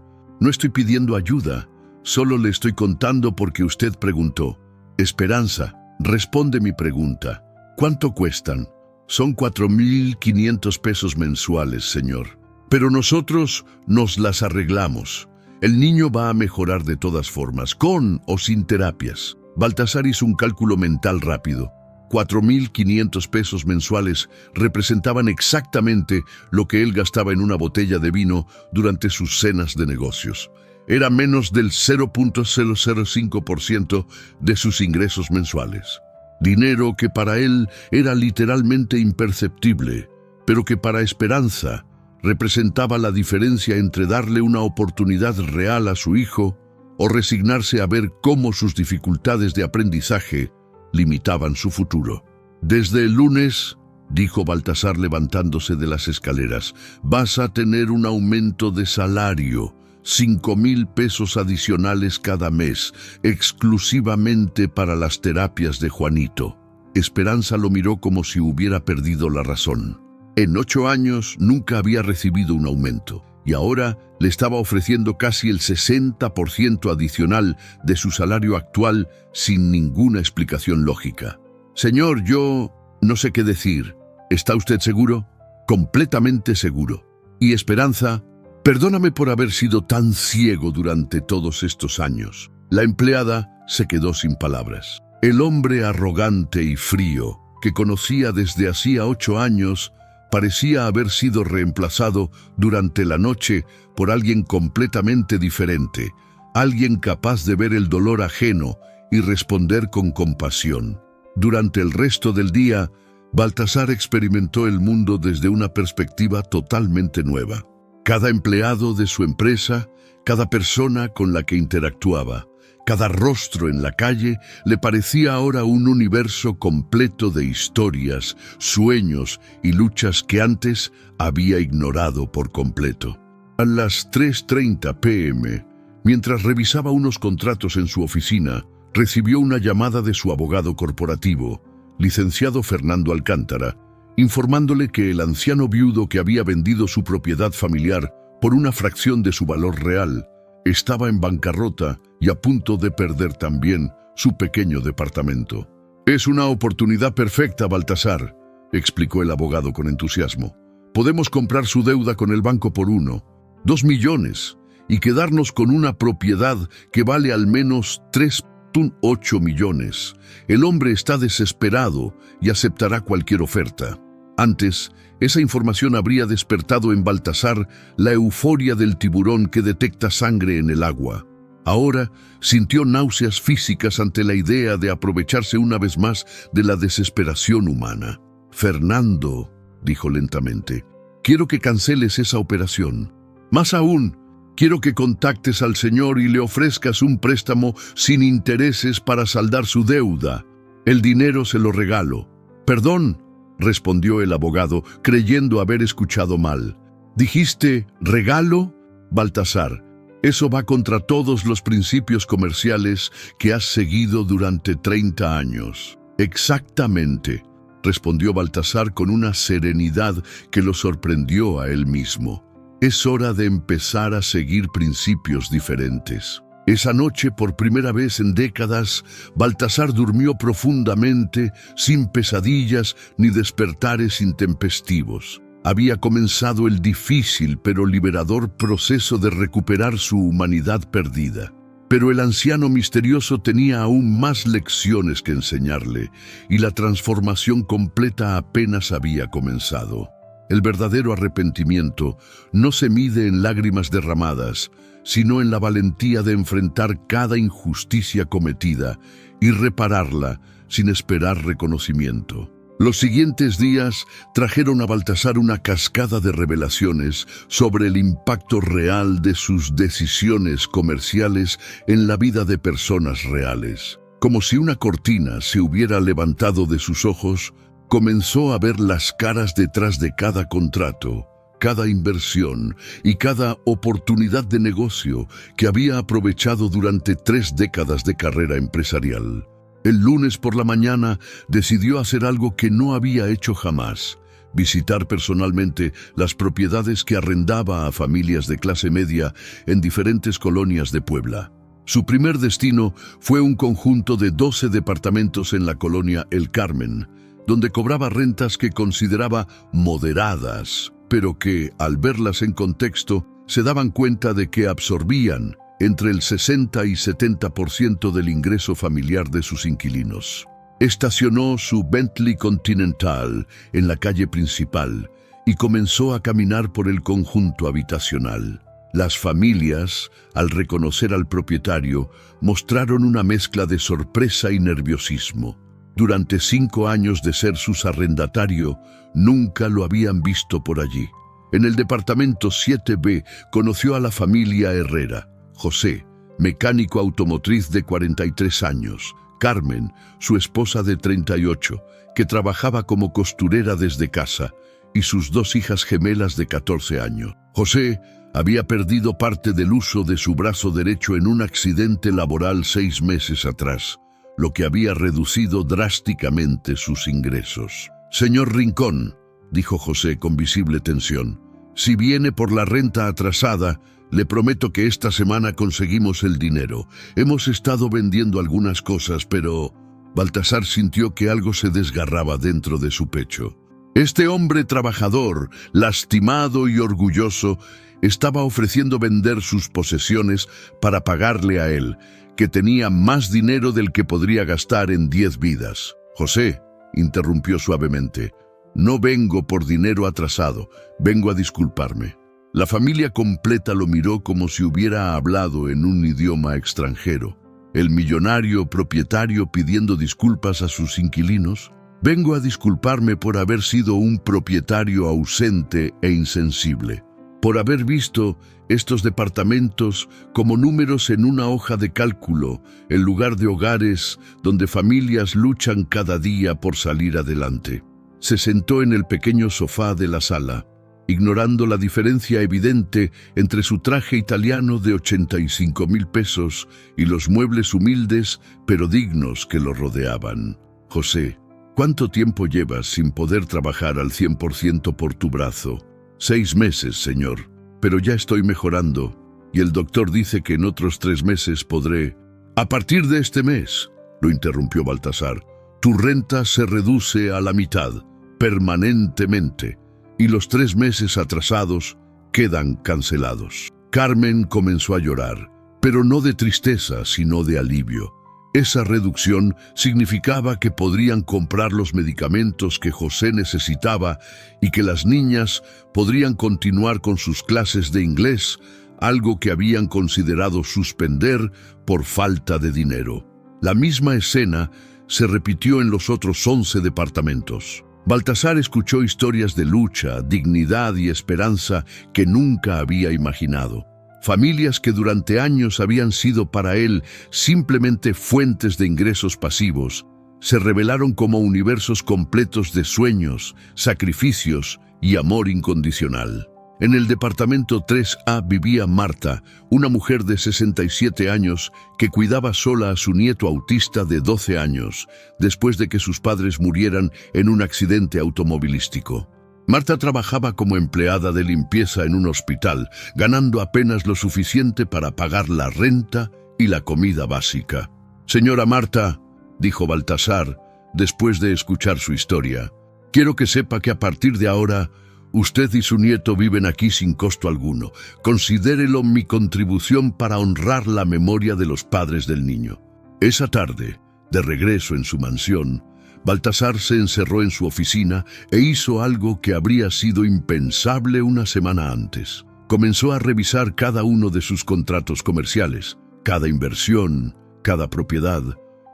estoy pidiendo ayuda, solo le estoy contando porque usted preguntó». «Esperanza, responde mi pregunta. ¿Cuánto cuestan?». «Son 4,500 pesos mensuales, señor. Pero nosotros nos las arreglamos. El niño va a mejorar de todas formas, con o sin terapias». Baltasar hizo un cálculo mental rápido. 4,500 pesos mensuales representaban exactamente lo que él gastaba en una botella de vino durante sus cenas de negocios. Era menos del 0,005% de sus ingresos mensuales. Dinero que para él era literalmente imperceptible, pero que para Esperanza representaba la diferencia entre darle una oportunidad real a su hijo o resignarse a ver cómo sus dificultades de aprendizaje limitaban su futuro. «Desde el lunes», dijo Baltasar levantándose de las escaleras, «vas a tener un aumento de salario, 5,000 pesos adicionales cada mes, exclusivamente para las terapias de Juanito». Esperanza lo miró como si hubiera perdido la razón. En 8 años nunca había recibido un aumento, y ahora le estaba ofreciendo casi el 60% adicional de su salario actual sin ninguna explicación lógica. «Señor, yo no sé qué decir. ¿Está usted seguro?». «Completamente seguro». «Y Esperanza, perdóname por haber sido tan ciego durante todos estos años». La empleada se quedó sin palabras. El hombre arrogante y frío que conocía desde hacía 8 años, parecía haber sido reemplazado durante la noche por alguien completamente diferente, alguien capaz de ver el dolor ajeno y responder con compasión. Durante el resto del día, Baltasar experimentó el mundo desde una perspectiva totalmente nueva. Cada empleado de su empresa, cada persona con la que interactuaba, cada rostro en la calle le parecía ahora un universo completo de historias, sueños y luchas que antes había ignorado por completo. A las 3:30 p.m., mientras revisaba unos contratos en su oficina, recibió una llamada de su abogado corporativo, licenciado Fernando Alcántara, informándole que el anciano viudo que había vendido su propiedad familiar por una fracción de su valor real estaba en bancarrota y a punto de perder también su pequeño departamento. «Es una oportunidad perfecta, Baltasar», explicó el abogado con entusiasmo. «Podemos comprar su deuda con el banco por 2 millones y quedarnos con una propiedad que vale al menos 3,8 millones. El hombre está desesperado y aceptará cualquier oferta». Antes, esa información habría despertado en Baltasar la euforia del tiburón que detecta sangre en el agua. Ahora sintió náuseas físicas ante la idea de aprovecharse una vez más de la desesperación humana. «Fernando», dijo lentamente, «quiero que canceles esa operación. Más aún, quiero que contactes al señor y le ofrezcas un préstamo sin intereses para saldar su deuda. El dinero se lo regalo». «Perdón», respondió el abogado, creyendo haber escuchado mal. «¿Dijiste regalo?» «Baltasar, eso va contra todos los principios comerciales que has seguido durante 30 años». «Exactamente», respondió Baltasar con una serenidad que lo sorprendió a él mismo. «Es hora de empezar a seguir principios diferentes». Esa noche, por primera vez en décadas, Baltasar durmió profundamente, sin pesadillas ni despertares intempestivos. Había comenzado el difícil pero liberador proceso de recuperar su humanidad perdida. Pero el anciano misterioso tenía aún más lecciones que enseñarle, y la transformación completa apenas había comenzado. El verdadero arrepentimiento no se mide en lágrimas derramadas, sino en la valentía de enfrentar cada injusticia cometida y repararla sin esperar reconocimiento. Los siguientes días trajeron a Baltasar una cascada de revelaciones sobre el impacto real de sus decisiones comerciales en la vida de personas reales. Como si una cortina se hubiera levantado de sus ojos, comenzó a ver las caras detrás de cada contrato, cada inversión y cada oportunidad de negocio que había aprovechado durante 3 décadas de carrera empresarial. El lunes por la mañana decidió hacer algo que no había hecho jamás: visitar personalmente las propiedades que arrendaba a familias de clase media en diferentes colonias de Puebla. Su primer destino fue un conjunto de 12 departamentos en la colonia El Carmen, donde cobraba rentas que consideraba moderadas, pero que, al verlas en contexto, se daban cuenta de que absorbían entre el 60 y 70% del ingreso familiar de sus inquilinos. Estacionó su Bentley Continental en la calle principal y comenzó a caminar por el conjunto habitacional. Las familias, al reconocer al propietario, mostraron una mezcla de sorpresa y nerviosismo. Durante 5 años de ser su arrendatario, nunca lo habían visto por allí. En el departamento 7B conoció a la familia Herrera: José, mecánico automotriz de 43 años, Carmen, su esposa de 38, que trabajaba como costurera desde casa, y sus 2 hijas gemelas de 14 años. José había perdido parte del uso de su brazo derecho en un accidente laboral 6 meses atrás, lo que había reducido drásticamente sus ingresos. «Señor Rincón», dijo José con visible tensión, «si viene por la renta atrasada, le prometo que esta semana conseguimos el dinero. Hemos estado vendiendo algunas cosas, pero...». Baltasar sintió que algo se desgarraba dentro de su pecho. Este hombre trabajador, lastimado y orgulloso, estaba ofreciendo vender sus posesiones para pagarle a él, que tenía más dinero del que podría gastar en 10 vidas. «José», interrumpió suavemente. No vengo por dinero atrasado, vengo a disculparme. La familia completa lo miró como si hubiera hablado en un idioma extranjero. El millonario propietario pidiendo disculpas a sus inquilinos. Vengo a disculparme por haber sido un propietario ausente e insensible, por haber visto estos departamentos como números en una hoja de cálculo, en lugar de hogares donde familias luchan cada día por salir adelante. Se sentó en el pequeño sofá de la sala, ignorando la diferencia evidente entre su traje italiano de 85,000 pesos y los muebles humildes pero dignos que lo rodeaban. José, ¿cuánto tiempo llevas sin poder trabajar al 100% por tu brazo? 6 meses, señor, pero ya estoy mejorando y el doctor dice que en otros 3 meses podré... A partir de este mes, lo interrumpió Baltasar, tu renta se reduce a la mitad, permanentemente, y los 3 meses atrasados quedan cancelados. Carmen comenzó a llorar, pero no de tristeza, sino de alivio. Esa reducción significaba que podrían comprar los medicamentos que José necesitaba y que las niñas podrían continuar con sus clases de inglés, algo que habían considerado suspender por falta de dinero. La misma escena se repitió en los otros 11 departamentos. Baltasar escuchó historias de lucha, dignidad y esperanza que nunca había imaginado. Familias que durante años habían sido para él simplemente fuentes de ingresos pasivos, se revelaron como universos completos de sueños, sacrificios y amor incondicional. En el departamento 3A vivía Marta, una mujer de 67 años que cuidaba sola a su nieto autista de 12 años, después de que sus padres murieran en un accidente automovilístico. Marta trabajaba como empleada de limpieza en un hospital, ganando apenas lo suficiente para pagar la renta y la comida básica. «Señora Marta», dijo Baltasar, después de escuchar su historia, «quiero que sepa que a partir de ahora usted y su nieto viven aquí sin costo alguno. Considérelo mi contribución para honrar la memoria de los padres del niño». Esa tarde, de regreso en su mansión, Baltasar se encerró en su oficina e hizo algo que habría sido impensable una semana antes. Comenzó a revisar cada uno de sus contratos comerciales, cada inversión, cada propiedad,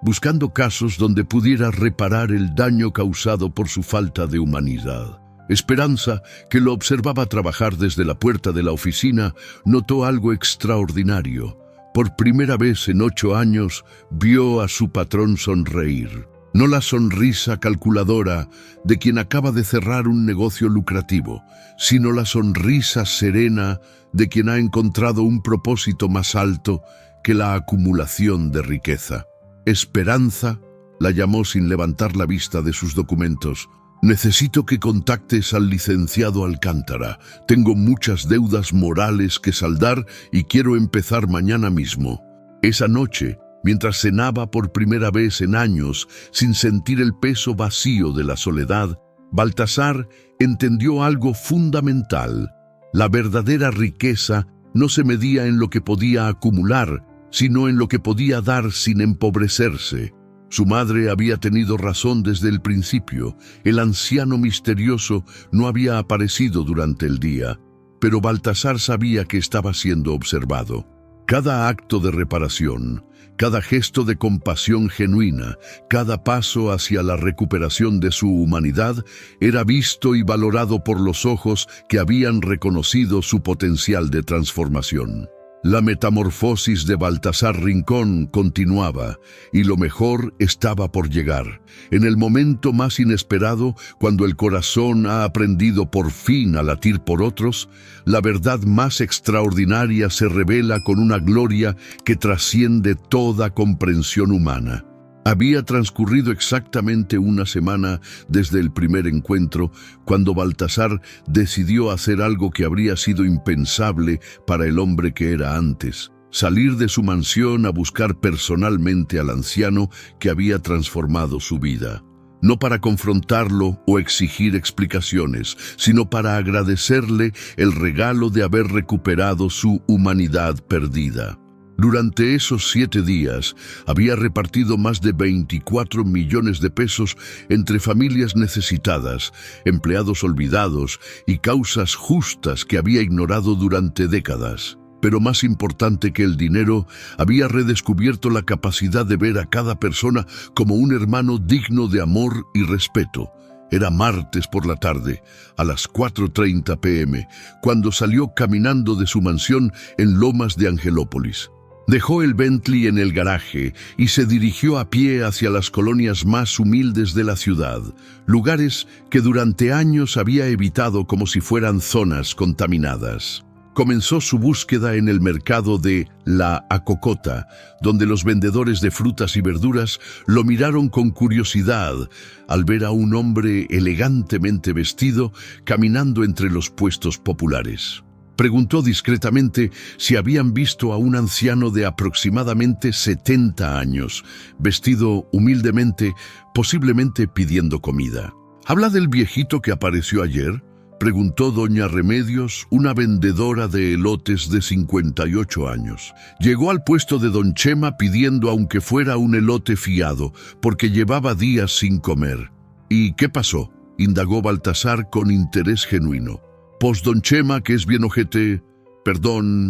buscando casos donde pudiera reparar el daño causado por su falta de humanidad. Esperanza, que lo observaba trabajar desde la puerta de la oficina, notó algo extraordinario. Por primera vez en 8 años, vio a su patrón sonreír. No la sonrisa calculadora de quien acaba de cerrar un negocio lucrativo, sino la sonrisa serena de quien ha encontrado un propósito más alto que la acumulación de riqueza. Esperanza la llamó sin levantar la vista de sus documentos. «Necesito que contactes al licenciado Alcántara. Tengo muchas deudas morales que saldar y quiero empezar mañana mismo». Esa noche, mientras cenaba por primera vez en años, sin sentir el peso vacío de la soledad, Baltasar entendió algo fundamental. La verdadera riqueza no se medía en lo que podía acumular, sino en lo que podía dar sin empobrecerse. Su madre había tenido razón desde el principio. El anciano misterioso no había aparecido durante el día, pero Baltasar sabía que estaba siendo observado. Cada acto de reparación, cada gesto de compasión genuina, cada paso hacia la recuperación de su humanidad era visto y valorado por los ojos que habían reconocido su potencial de transformación. La metamorfosis de Baltasar Rincón continuaba, y lo mejor estaba por llegar. En el momento más inesperado, cuando el corazón ha aprendido por fin a latir por otros, la verdad más extraordinaria se revela con una gloria que trasciende toda comprensión humana. Había transcurrido exactamente una semana desde el primer encuentro, cuando Baltasar decidió hacer algo que habría sido impensable para el hombre que era antes: salir de su mansión a buscar personalmente al anciano que había transformado su vida. No para confrontarlo o exigir explicaciones, sino para agradecerle el regalo de haber recuperado su humanidad perdida. Durante esos 7 días había repartido más de 24 millones de pesos entre familias necesitadas, empleados olvidados y causas justas que había ignorado durante décadas. Pero más importante que el dinero, había redescubierto la capacidad de ver a cada persona como un hermano digno de amor y respeto. Era martes por la tarde, a las 4:30 p.m., cuando salió caminando de su mansión en Lomas de Angelópolis. Dejó el Bentley en el garaje y se dirigió a pie hacia las colonias más humildes de la ciudad, lugares que durante años había evitado como si fueran zonas contaminadas. Comenzó su búsqueda en el mercado de La Acocota, donde los vendedores de frutas y verduras lo miraron con curiosidad al ver a un hombre elegantemente vestido caminando entre los puestos populares. Preguntó discretamente si habían visto a un anciano de aproximadamente 70 años, vestido humildemente, posiblemente pidiendo comida. ¿Habla del viejito que apareció ayer?, preguntó doña Remedios, una vendedora de elotes de 58 años. Llegó al puesto de don Chema pidiendo aunque fuera un elote fiado, porque llevaba días sin comer. ¿Y qué pasó?, indagó Baltasar con interés genuino. Pues don Chema, que es bien ojete,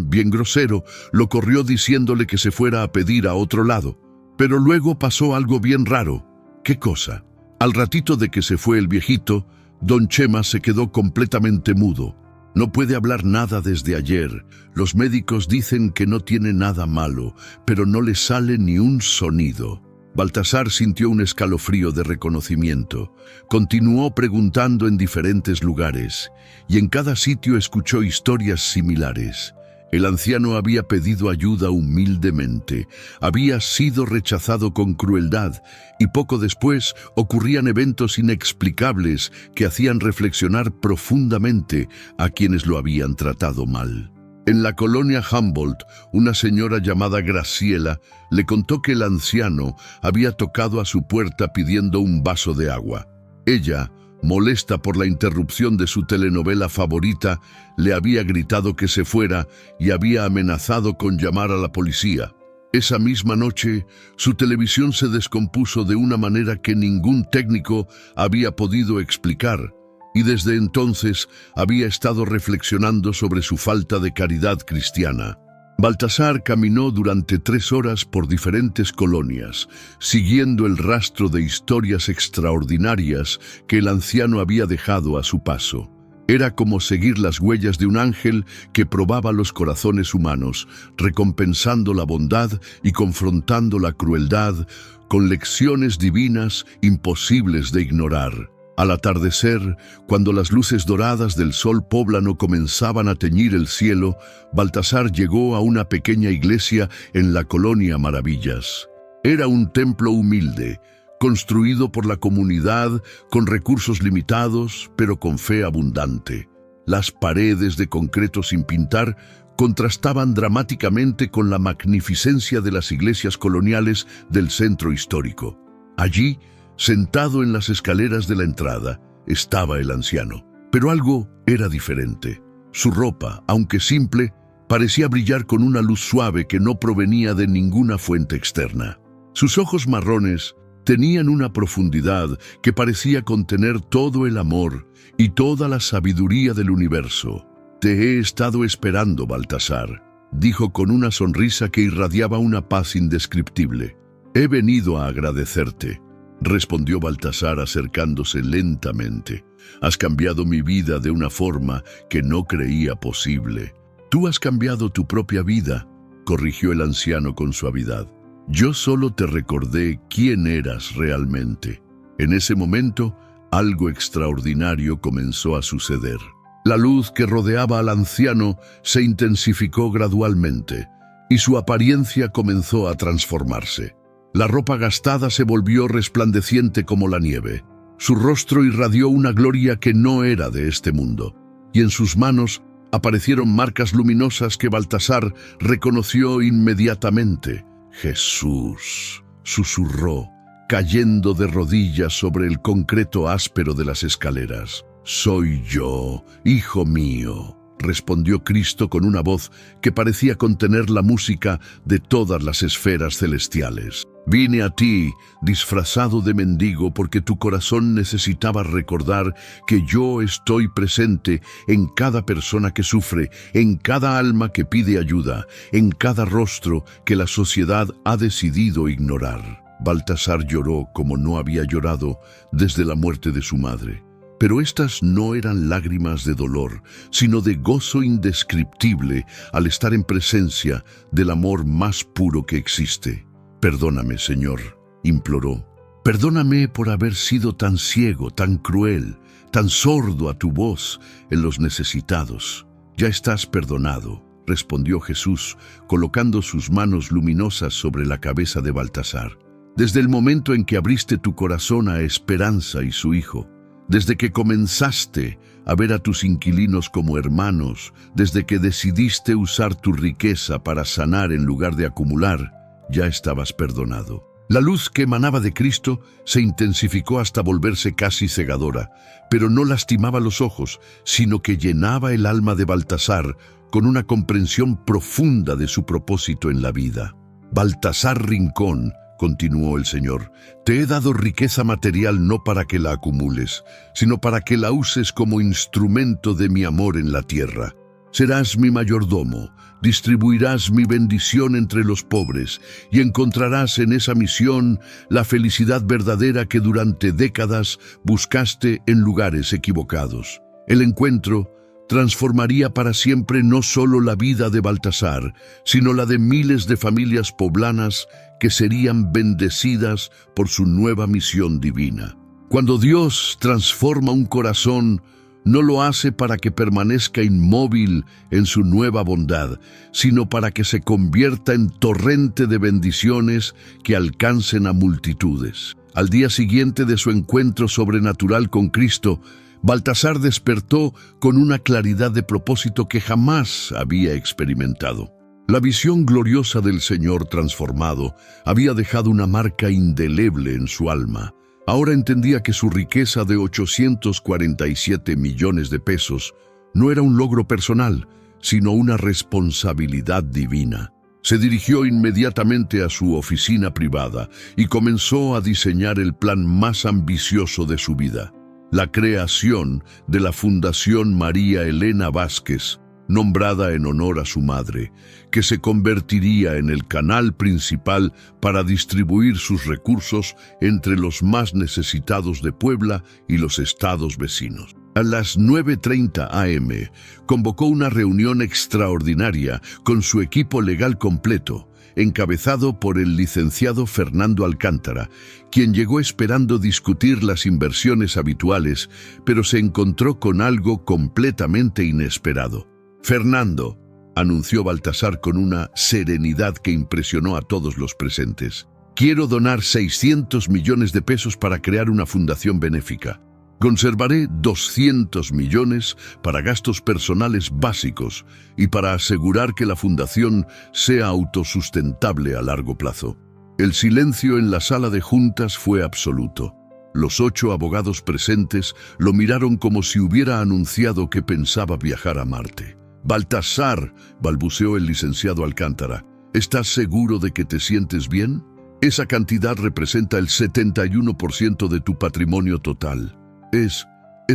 bien grosero, lo corrió diciéndole que se fuera a pedir a otro lado. Pero luego pasó algo bien raro. ¿Qué cosa? Al ratito de que se fue el viejito, don Chema se quedó completamente mudo. No puede hablar nada desde ayer. Los médicos dicen que no tiene nada malo, pero no le sale ni un sonido. Baltasar sintió un escalofrío de reconocimiento. Continuó preguntando en diferentes lugares, y en cada sitio escuchó historias similares. El anciano había pedido ayuda humildemente, había sido rechazado con crueldad, y poco después ocurrían eventos inexplicables que hacían reflexionar profundamente a quienes lo habían tratado mal. En la colonia Humboldt, una señora llamada Graciela le contó que el anciano había tocado a su puerta pidiendo un vaso de agua. Ella, molesta por la interrupción de su telenovela favorita, le había gritado que se fuera y había amenazado con llamar a la policía. Esa misma noche, su televisión se descompuso de una manera que ningún técnico había podido explicar, y desde entonces había estado reflexionando sobre su falta de caridad cristiana. Baltasar caminó durante 3 horas por diferentes colonias, siguiendo el rastro de historias extraordinarias que el anciano había dejado a su paso. Era como seguir las huellas de un ángel que probaba los corazones humanos, recompensando la bondad y confrontando la crueldad con lecciones divinas imposibles de ignorar. Al atardecer, cuando las luces doradas del sol poblano comenzaban a teñir el cielo, Baltasar llegó a una pequeña iglesia en la colonia Maravillas. Era un templo humilde, construido por la comunidad con recursos limitados, pero con fe abundante. Las paredes de concreto sin pintar contrastaban dramáticamente con la magnificencia de las iglesias coloniales del centro histórico. Allí, sentado en las escaleras de la entrada, estaba el anciano. Pero algo era diferente. Su ropa, aunque simple, parecía brillar con una luz suave que no provenía de ninguna fuente externa. Sus ojos marrones tenían una profundidad que parecía contener todo el amor y toda la sabiduría del universo. «Te he estado esperando, Baltasar», dijo con una sonrisa que irradiaba una paz indescriptible. «He venido a agradecerte», respondió Baltasar acercándose lentamente. «Has cambiado mi vida de una forma que no creía posible». «Tú has cambiado tu propia vida», corrigió el anciano con suavidad. «Yo solo te recordé quién eras realmente». En ese momento, algo extraordinario comenzó a suceder. La luz que rodeaba al anciano se intensificó gradualmente, y su apariencia comenzó a transformarse. La ropa gastada se volvió resplandeciente como la nieve. Su rostro irradió una gloria que no era de este mundo, y en sus manos aparecieron marcas luminosas que Baltasar reconoció inmediatamente. «Jesús», susurró, cayendo de rodillas sobre el concreto áspero de las escaleras. «Soy yo, hijo mío». respondió Cristo con una voz que parecía contener la música de todas las esferas celestiales. Vine a ti, disfrazado de mendigo, porque tu corazón necesitaba recordar que yo estoy presente en cada persona que sufre, en cada alma que pide ayuda, en cada rostro que la sociedad ha decidido ignorar. Baltasar lloró como no había llorado desde la muerte de su madre. Pero estas no eran lágrimas de dolor, sino de gozo indescriptible al estar en presencia del amor más puro que existe. «Perdóname, Señor», imploró. «Perdóname por haber sido tan ciego, tan cruel, tan sordo a tu voz en los necesitados». «Ya estás perdonado», respondió Jesús, colocando sus manos luminosas sobre la cabeza de Baltasar. «Desde el momento en que abriste tu corazón a Esperanza y su hijo, desde que comenzaste a ver a tus inquilinos como hermanos, desde que decidiste usar tu riqueza para sanar en lugar de acumular, ya estabas perdonado». La luz que emanaba de Cristo se intensificó hasta volverse casi cegadora, pero no lastimaba los ojos, sino que llenaba el alma de Baltasar con una comprensión profunda de su propósito en la vida. «Baltasar Rincón», continuó el Señor, «te he dado riqueza material no para que la acumules, sino para que la uses como instrumento de mi amor en la tierra. Serás mi mayordomo, distribuirás mi bendición entre los pobres y encontrarás en esa misión la felicidad verdadera que durante décadas buscaste en lugares equivocados». El encuentro transformaría para siempre no solo la vida de Baltasar, sino la de miles de familias poblanas que serían bendecidas por su nueva misión divina. Cuando Dios transforma un corazón, no lo hace para que permanezca inmóvil en su nueva bondad, sino para que se convierta en torrente de bendiciones que alcancen a multitudes. Al día siguiente de su encuentro sobrenatural con Cristo, Baltasar despertó con una claridad de propósito que jamás había experimentado. La visión gloriosa del Señor transformado había dejado una marca indeleble en su alma. Ahora entendía que su riqueza de 847 millones de pesos no era un logro personal, sino una responsabilidad divina. Se dirigió inmediatamente a su oficina privada y comenzó a diseñar el plan más ambicioso de su vida: la creación de la Fundación María Elena Vázquez, nombrada en honor a su madre, que se convertiría en el canal principal para distribuir sus recursos entre los más necesitados de Puebla y los estados vecinos. A las 9:30 a.m. convocó una reunión extraordinaria con su equipo legal completo, encabezado por el licenciado Fernando Alcántara, quien llegó esperando discutir las inversiones habituales, pero se encontró con algo completamente inesperado. «Fernando», anunció Baltasar con una serenidad que impresionó a todos los presentes, «quiero donar 600 millones de pesos para crear una fundación benéfica. Conservaré 200 millones para gastos personales básicos y para asegurar que la fundación sea autosustentable a largo plazo». El silencio en la sala de juntas fue absoluto. Los 8 abogados presentes lo miraron como si hubiera anunciado que pensaba viajar a Marte. «Baltasar», balbuceó el licenciado Alcántara, «¿estás seguro de que te sientes bien? Esa cantidad representa el 71% de tu patrimonio total. Es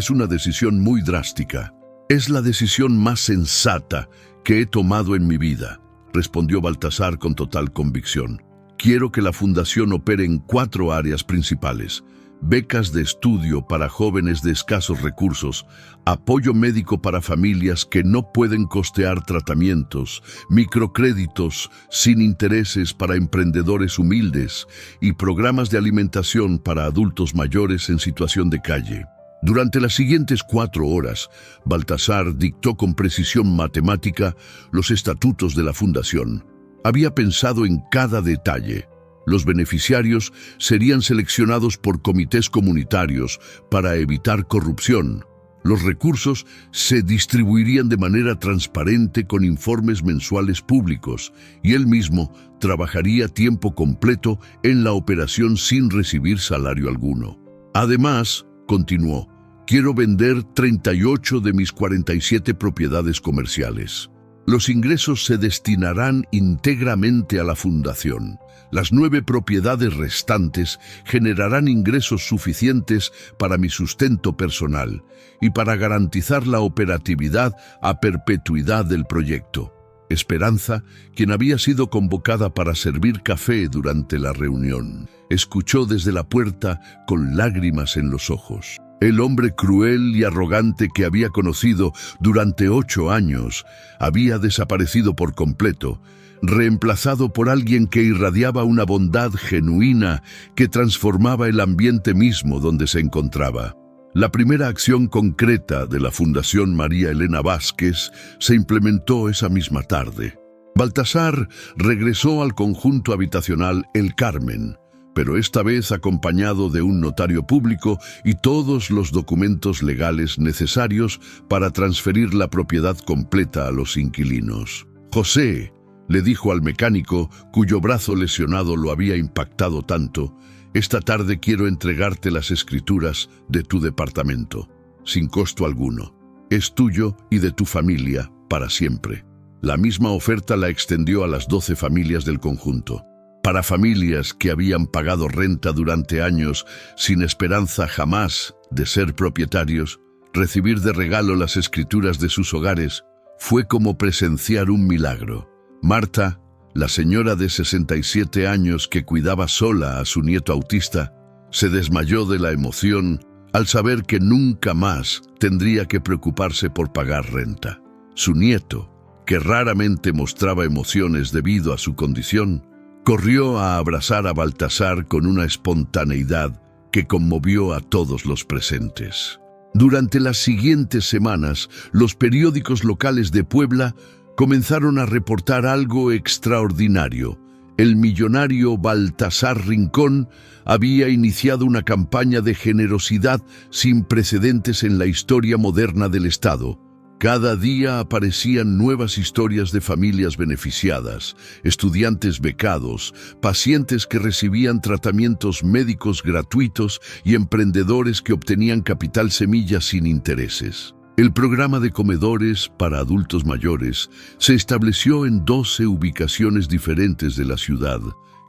una decisión muy drástica. Es la decisión más sensata que he tomado en mi vida», respondió Baltasar con total convicción. «Quiero que la fundación opere en 4 áreas principales: becas de estudio para jóvenes de escasos recursos, apoyo médico para familias que no pueden costear tratamientos, microcréditos sin intereses para emprendedores humildes y programas de alimentación para adultos mayores en situación de calle». Durante las siguientes 4 horas, Baltasar dictó con precisión matemática los estatutos de la fundación. Había pensado en cada detalle. Los beneficiarios serían seleccionados por comités comunitarios para evitar corrupción. Los recursos se distribuirían de manera transparente con informes mensuales públicos, y él mismo trabajaría tiempo completo en la operación sin recibir salario alguno. Además, continuó, Quiero vender 38 de mis 47 propiedades comerciales. Los ingresos se destinarán íntegramente a la fundación. Las 9 propiedades restantes generarán ingresos suficientes para mi sustento personal y para garantizar la operatividad a perpetuidad del proyecto. Esperanza, quien había sido convocada para servir café durante la reunión, escuchó desde la puerta con lágrimas en los ojos. El hombre cruel y arrogante que había conocido durante 8 años había desaparecido por completo, reemplazado por alguien que irradiaba una bondad genuina que transformaba el ambiente mismo donde se encontraba. La primera acción concreta de la Fundación María Elena Vázquez se implementó esa misma tarde. Baltasar regresó al conjunto habitacional El Carmen, pero esta vez acompañado de un notario público y todos los documentos legales necesarios para transferir la propiedad completa a los inquilinos. «José», le dijo al mecánico, cuyo brazo lesionado lo había impactado tanto, «esta tarde quiero entregarte las escrituras de tu departamento, sin costo alguno. Es tuyo y de tu familia para siempre». La misma oferta la extendió a las 12 familias del conjunto. Para familias que habían pagado renta durante años sin esperanza jamás de ser propietarios, recibir de regalo las escrituras de sus hogares fue como presenciar un milagro. Marta, la señora de 67 años que cuidaba sola a su nieto autista, se desmayó de la emoción al saber que nunca más tendría que preocuparse por pagar renta. Su nieto, que raramente mostraba emociones debido a su condición, corrió a abrazar a Baltasar con una espontaneidad que conmovió a todos los presentes. Durante las siguientes semanas, los periódicos locales de Puebla comenzaron a reportar algo extraordinario. El millonario Baltasar Rincón había iniciado una campaña de generosidad sin precedentes en la historia moderna del Estado. Cada día aparecían nuevas historias de familias beneficiadas, estudiantes becados, pacientes que recibían tratamientos médicos gratuitos y emprendedores que obtenían capital semilla sin intereses. El programa de comedores para adultos mayores se estableció en 12 ubicaciones diferentes de la ciudad.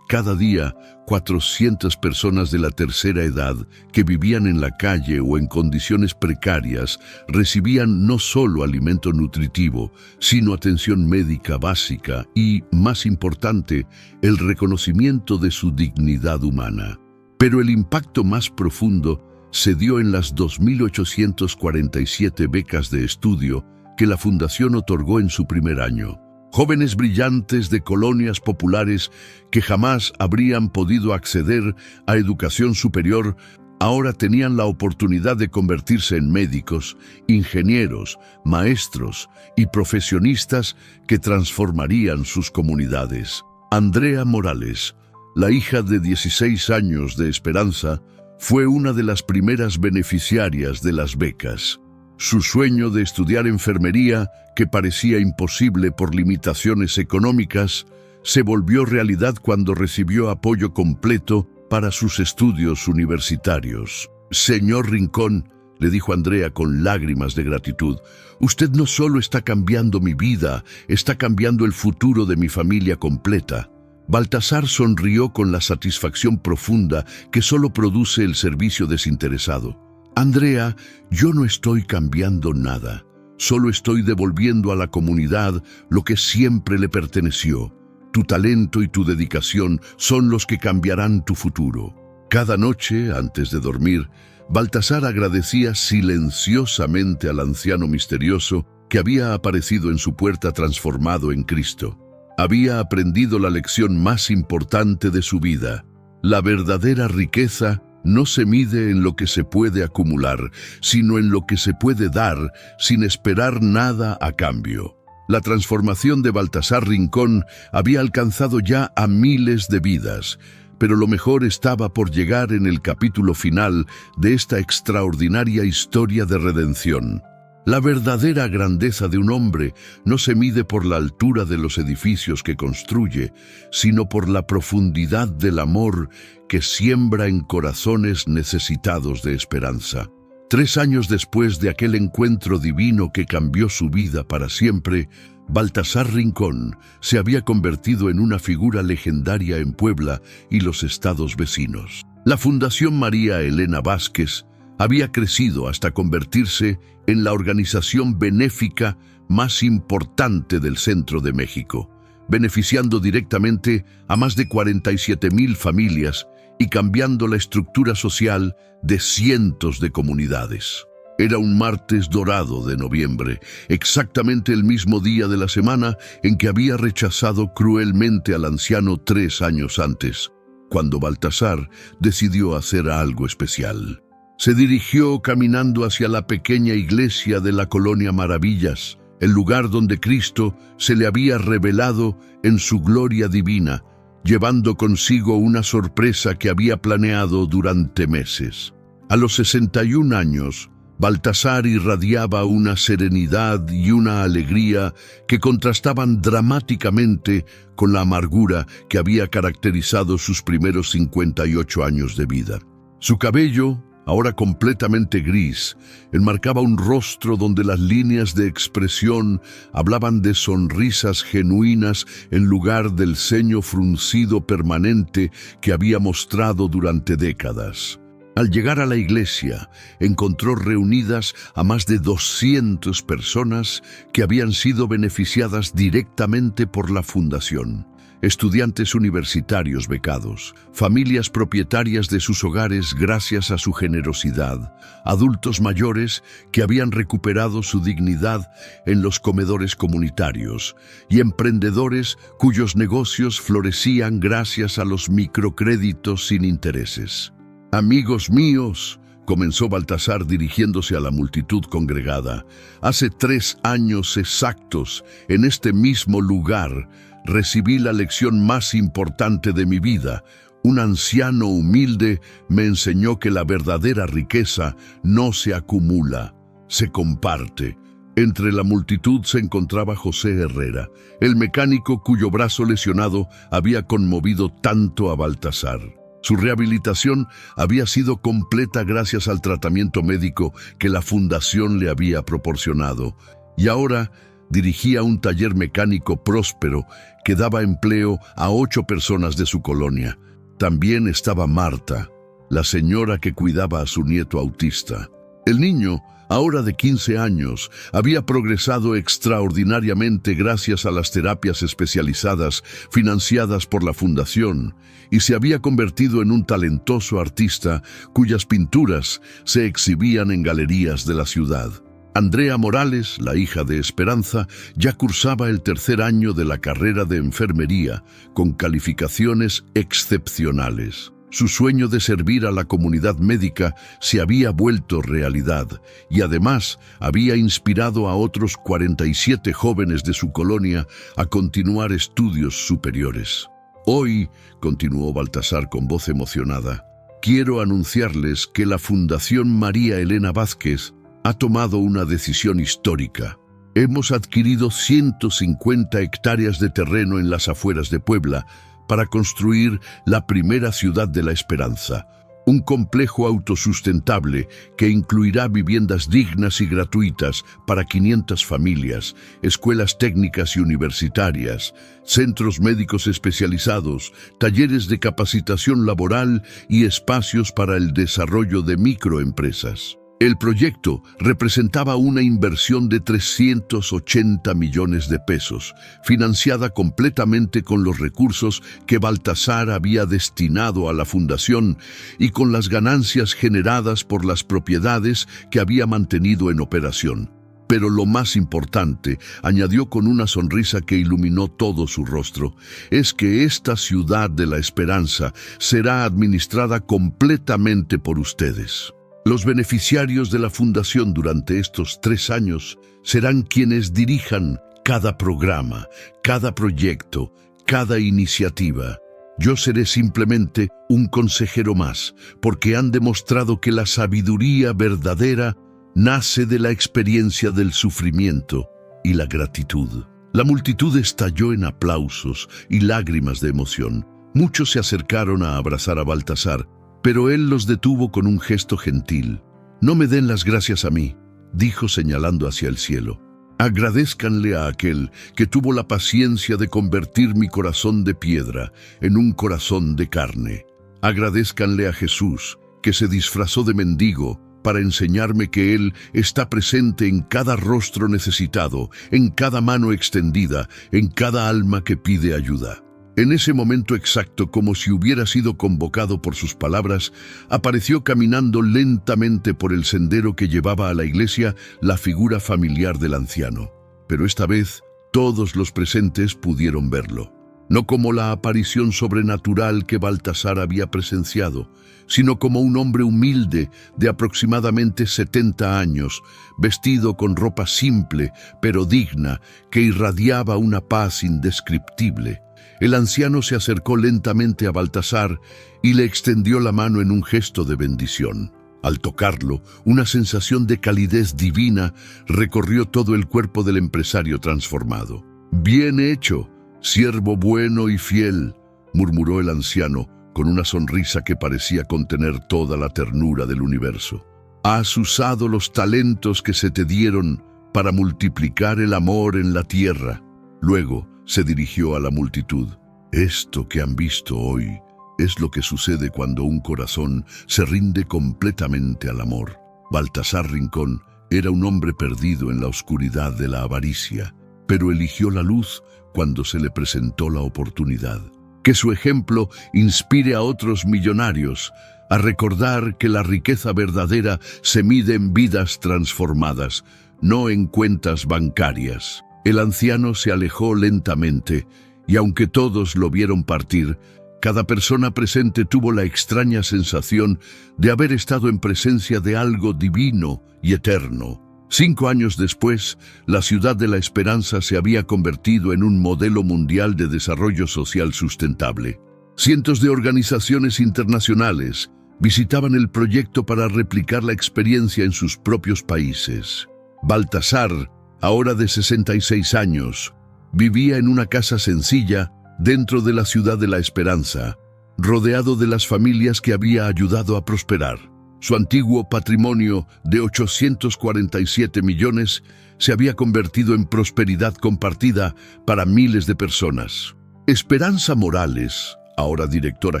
Cada día, 400 personas de la tercera edad que vivían en la calle o en condiciones precarias recibían no solo alimento nutritivo, sino atención médica básica y, más importante, el reconocimiento de su dignidad humana. Pero el impacto más profundo se dio en las 2.847 becas de estudio que la Fundación otorgó en su primer año. Jóvenes brillantes de colonias populares que jamás habrían podido acceder a educación superior, ahora tenían la oportunidad de convertirse en médicos, ingenieros, maestros y profesionistas que transformarían sus comunidades. Andrea Morales, la hija de 16 años de Esperanza, fue una de las primeras beneficiarias de las becas. Su sueño de estudiar enfermería, que parecía imposible por limitaciones económicas, se volvió realidad cuando recibió apoyo completo para sus estudios universitarios. «Señor Rincón», le dijo Andrea con lágrimas de gratitud, «usted no solo está cambiando mi vida, está cambiando el futuro de mi familia completa». Baltasar sonrió con la satisfacción profunda que solo produce el servicio desinteresado. «Andrea, yo no estoy cambiando nada. Solo estoy devolviendo a la comunidad lo que siempre le perteneció. Tu talento y tu dedicación son los que cambiarán tu futuro». Cada noche, antes de dormir, Baltasar agradecía silenciosamente al anciano misterioso que había aparecido en su puerta transformado en Cristo. Había aprendido la lección más importante de su vida. La verdadera riqueza no se mide en lo que se puede acumular, sino en lo que se puede dar sin esperar nada a cambio. La transformación de Baltasar Rincón había alcanzado ya a miles de vidas, pero lo mejor estaba por llegar en el capítulo final de esta extraordinaria historia de redención. La verdadera grandeza de un hombre no se mide por la altura de los edificios que construye, sino por la profundidad del amor que siembra en corazones necesitados de esperanza. 3 años después de aquel encuentro divino que cambió su vida para siempre, Baltasar Rincón se había convertido en una figura legendaria en Puebla y los estados vecinos. La Fundación María Elena Vázquez había crecido hasta convertirse en la organización benéfica más importante del centro de México, beneficiando directamente a más de 47,000 familias y cambiando la estructura social de cientos de comunidades. Era un martes dorado de noviembre, exactamente el mismo día de la semana en que había rechazado cruelmente al anciano 3 años antes, cuando Baltasar decidió hacer algo especial. Se dirigió caminando hacia la pequeña iglesia de la colonia Maravillas, el lugar donde Cristo se le había revelado en su gloria divina, llevando consigo una sorpresa que había planeado durante meses. A los 61 años, Baltasar irradiaba una serenidad y una alegría que contrastaban dramáticamente con la amargura que había caracterizado sus primeros 58 años de vida. Su cabello, ahora completamente gris, enmarcaba un rostro donde las líneas de expresión hablaban de sonrisas genuinas en lugar del ceño fruncido permanente que había mostrado durante décadas. Al llegar a la iglesia, encontró reunidas a más de 200 personas que habían sido beneficiadas directamente por la fundación. Estudiantes universitarios becados, familias propietarias de sus hogares gracias a su generosidad, adultos mayores que habían recuperado su dignidad en los comedores comunitarios y emprendedores cuyos negocios florecían gracias a los microcréditos sin intereses. «Amigos míos», comenzó Baltasar dirigiéndose a la multitud congregada, «hace 3 años exactos, en este mismo lugar, recibí la lección más importante de mi vida. Un anciano humilde me enseñó que la verdadera riqueza no se acumula, se comparte». Entre la multitud se encontraba José Herrera, el mecánico cuyo brazo lesionado había conmovido tanto a Baltasar. Su rehabilitación había sido completa gracias al tratamiento médico que la fundación le había proporcionado, y ahora dirigía un taller mecánico próspero que daba empleo a 8 personas de su colonia. También estaba Marta, la señora que cuidaba a su nieto autista. El niño, ahora de 15 años, había progresado extraordinariamente gracias a las terapias especializadas financiadas por la fundación y se había convertido en un talentoso artista cuyas pinturas se exhibían en galerías de la ciudad. Andrea Morales, la hija de Esperanza, ya cursaba el 3er año de la carrera de enfermería con calificaciones excepcionales. Su sueño de servir a la comunidad médica se había vuelto realidad y además había inspirado a otros 47 jóvenes de su colonia a continuar estudios superiores. «Hoy», continuó Baltasar con voz emocionada, «quiero anunciarles que la Fundación María Elena Vázquez ha tomado una decisión histórica. Hemos adquirido 150 hectáreas de terreno en las afueras de Puebla para construir la primera ciudad de la esperanza, un complejo autosustentable que incluirá viviendas dignas y gratuitas para 500 familias, escuelas técnicas y universitarias, centros médicos especializados, talleres de capacitación laboral y espacios para el desarrollo de microempresas». El proyecto representaba una inversión de 380 millones de pesos, financiada completamente con los recursos que Baltasar había destinado a la fundación y con las ganancias generadas por las propiedades que había mantenido en operación. Pero lo más importante, añadió con una sonrisa que iluminó todo su rostro, es que esta ciudad de la esperanza será administrada completamente por ustedes. Los beneficiarios de la fundación durante estos 3 años serán quienes dirijan cada programa, cada proyecto, cada iniciativa. Yo seré simplemente un consejero más, porque han demostrado que la sabiduría verdadera nace de la experiencia del sufrimiento y la gratitud. La multitud estalló en aplausos y lágrimas de emoción. Muchos se acercaron a abrazar a Baltasar, pero él los detuvo con un gesto gentil. No me den las gracias a mí, dijo señalando hacia el cielo. Agradézcanle a aquel que tuvo la paciencia de convertir mi corazón de piedra en un corazón de carne. Agradézcanle a Jesús, que se disfrazó de mendigo para enseñarme que Él está presente en cada rostro necesitado, en cada mano extendida, en cada alma que pide ayuda. En ese momento exacto, como si hubiera sido convocado por sus palabras, apareció caminando lentamente por el sendero que llevaba a la iglesia la figura familiar del anciano. Pero esta vez todos los presentes pudieron verlo. No como la aparición sobrenatural que Baltasar había presenciado, sino como un hombre humilde de aproximadamente 70 años, vestido con ropa simple pero digna, que irradiaba una paz indescriptible. El anciano se acercó lentamente a Baltasar y le extendió la mano en un gesto de bendición. Al tocarlo, una sensación de calidez divina recorrió todo el cuerpo del empresario transformado. «Bien hecho, siervo bueno y fiel», murmuró el anciano con una sonrisa que parecía contener toda la ternura del universo. «Has usado los talentos que se te dieron para multiplicar el amor en la tierra». Luego se dirigió a la multitud. «Esto que han visto hoy es lo que sucede cuando un corazón se rinde completamente al amor». Baltasar Rincón era un hombre perdido en la oscuridad de la avaricia, pero eligió la luz cuando se le presentó la oportunidad. Que su ejemplo inspire a otros millonarios a recordar que la riqueza verdadera se mide en vidas transformadas, no en cuentas bancarias. El anciano se alejó lentamente, y aunque todos lo vieron partir, cada persona presente tuvo la extraña sensación de haber estado en presencia de algo divino y eterno. 5 años después, la ciudad de La Esperanza se había convertido en un modelo mundial de desarrollo social sustentable. Cientos de organizaciones internacionales visitaban el proyecto para replicar la experiencia en sus propios países. Baltasar, ahora de 66 años, vivía en una casa sencilla dentro de la ciudad de La Esperanza, rodeado de las familias que había ayudado a prosperar. Su antiguo patrimonio de 847 millones se había convertido en prosperidad compartida para miles de personas. Esperanza Morales, ahora directora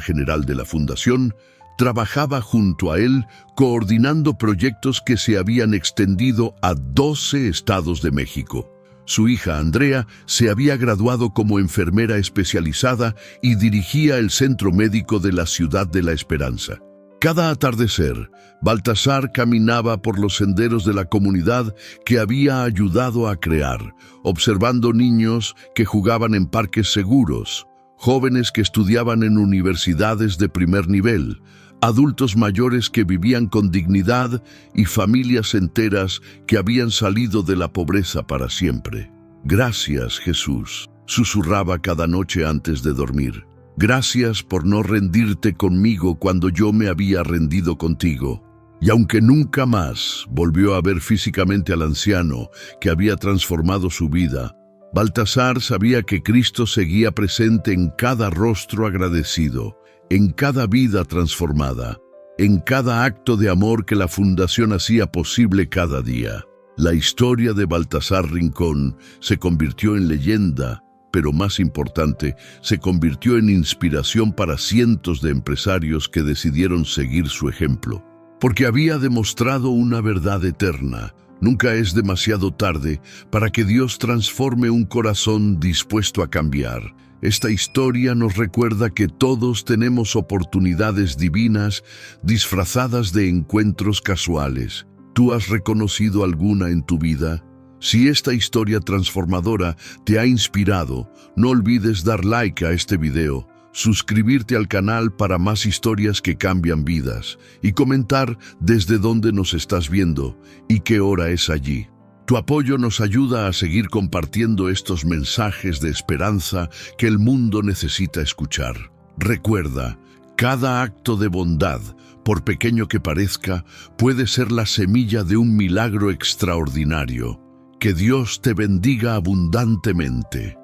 general de la fundación, trabajaba junto a él coordinando proyectos que se habían extendido a 12 estados de México. Su hija Andrea se había graduado como enfermera especializada y dirigía el centro médico de la ciudad de La Esperanza. Cada atardecer, Baltasar caminaba por los senderos de la comunidad que había ayudado a crear, observando niños que jugaban en parques seguros, jóvenes que estudiaban en universidades de primer nivel, adultos mayores que vivían con dignidad y familias enteras que habían salido de la pobreza para siempre. «Gracias, Jesús», susurraba cada noche antes de dormir. «Gracias por no rendirte conmigo cuando yo me había rendido contigo». Y aunque nunca más volvió a ver físicamente al anciano que había transformado su vida, Baltasar sabía que Cristo seguía presente en cada rostro agradecido, en cada vida transformada, en cada acto de amor que la Fundación hacía posible cada día. La historia de Baltasar Rincón se convirtió en leyenda, pero más importante, se convirtió en inspiración para cientos de empresarios que decidieron seguir su ejemplo. Porque había demostrado una verdad eterna. Nunca es demasiado tarde para que Dios transforme un corazón dispuesto a cambiar. Esta historia nos recuerda que todos tenemos oportunidades divinas disfrazadas de encuentros casuales. ¿Tú has reconocido alguna en tu vida? Si esta historia transformadora te ha inspirado, no olvides dar like a este video, suscribirte al canal para más historias que cambian vidas y comentar desde dónde nos estás viendo y qué hora es allí. Tu apoyo nos ayuda a seguir compartiendo estos mensajes de esperanza que el mundo necesita escuchar. Recuerda, cada acto de bondad, por pequeño que parezca, puede ser la semilla de un milagro extraordinario. Que Dios te bendiga abundantemente.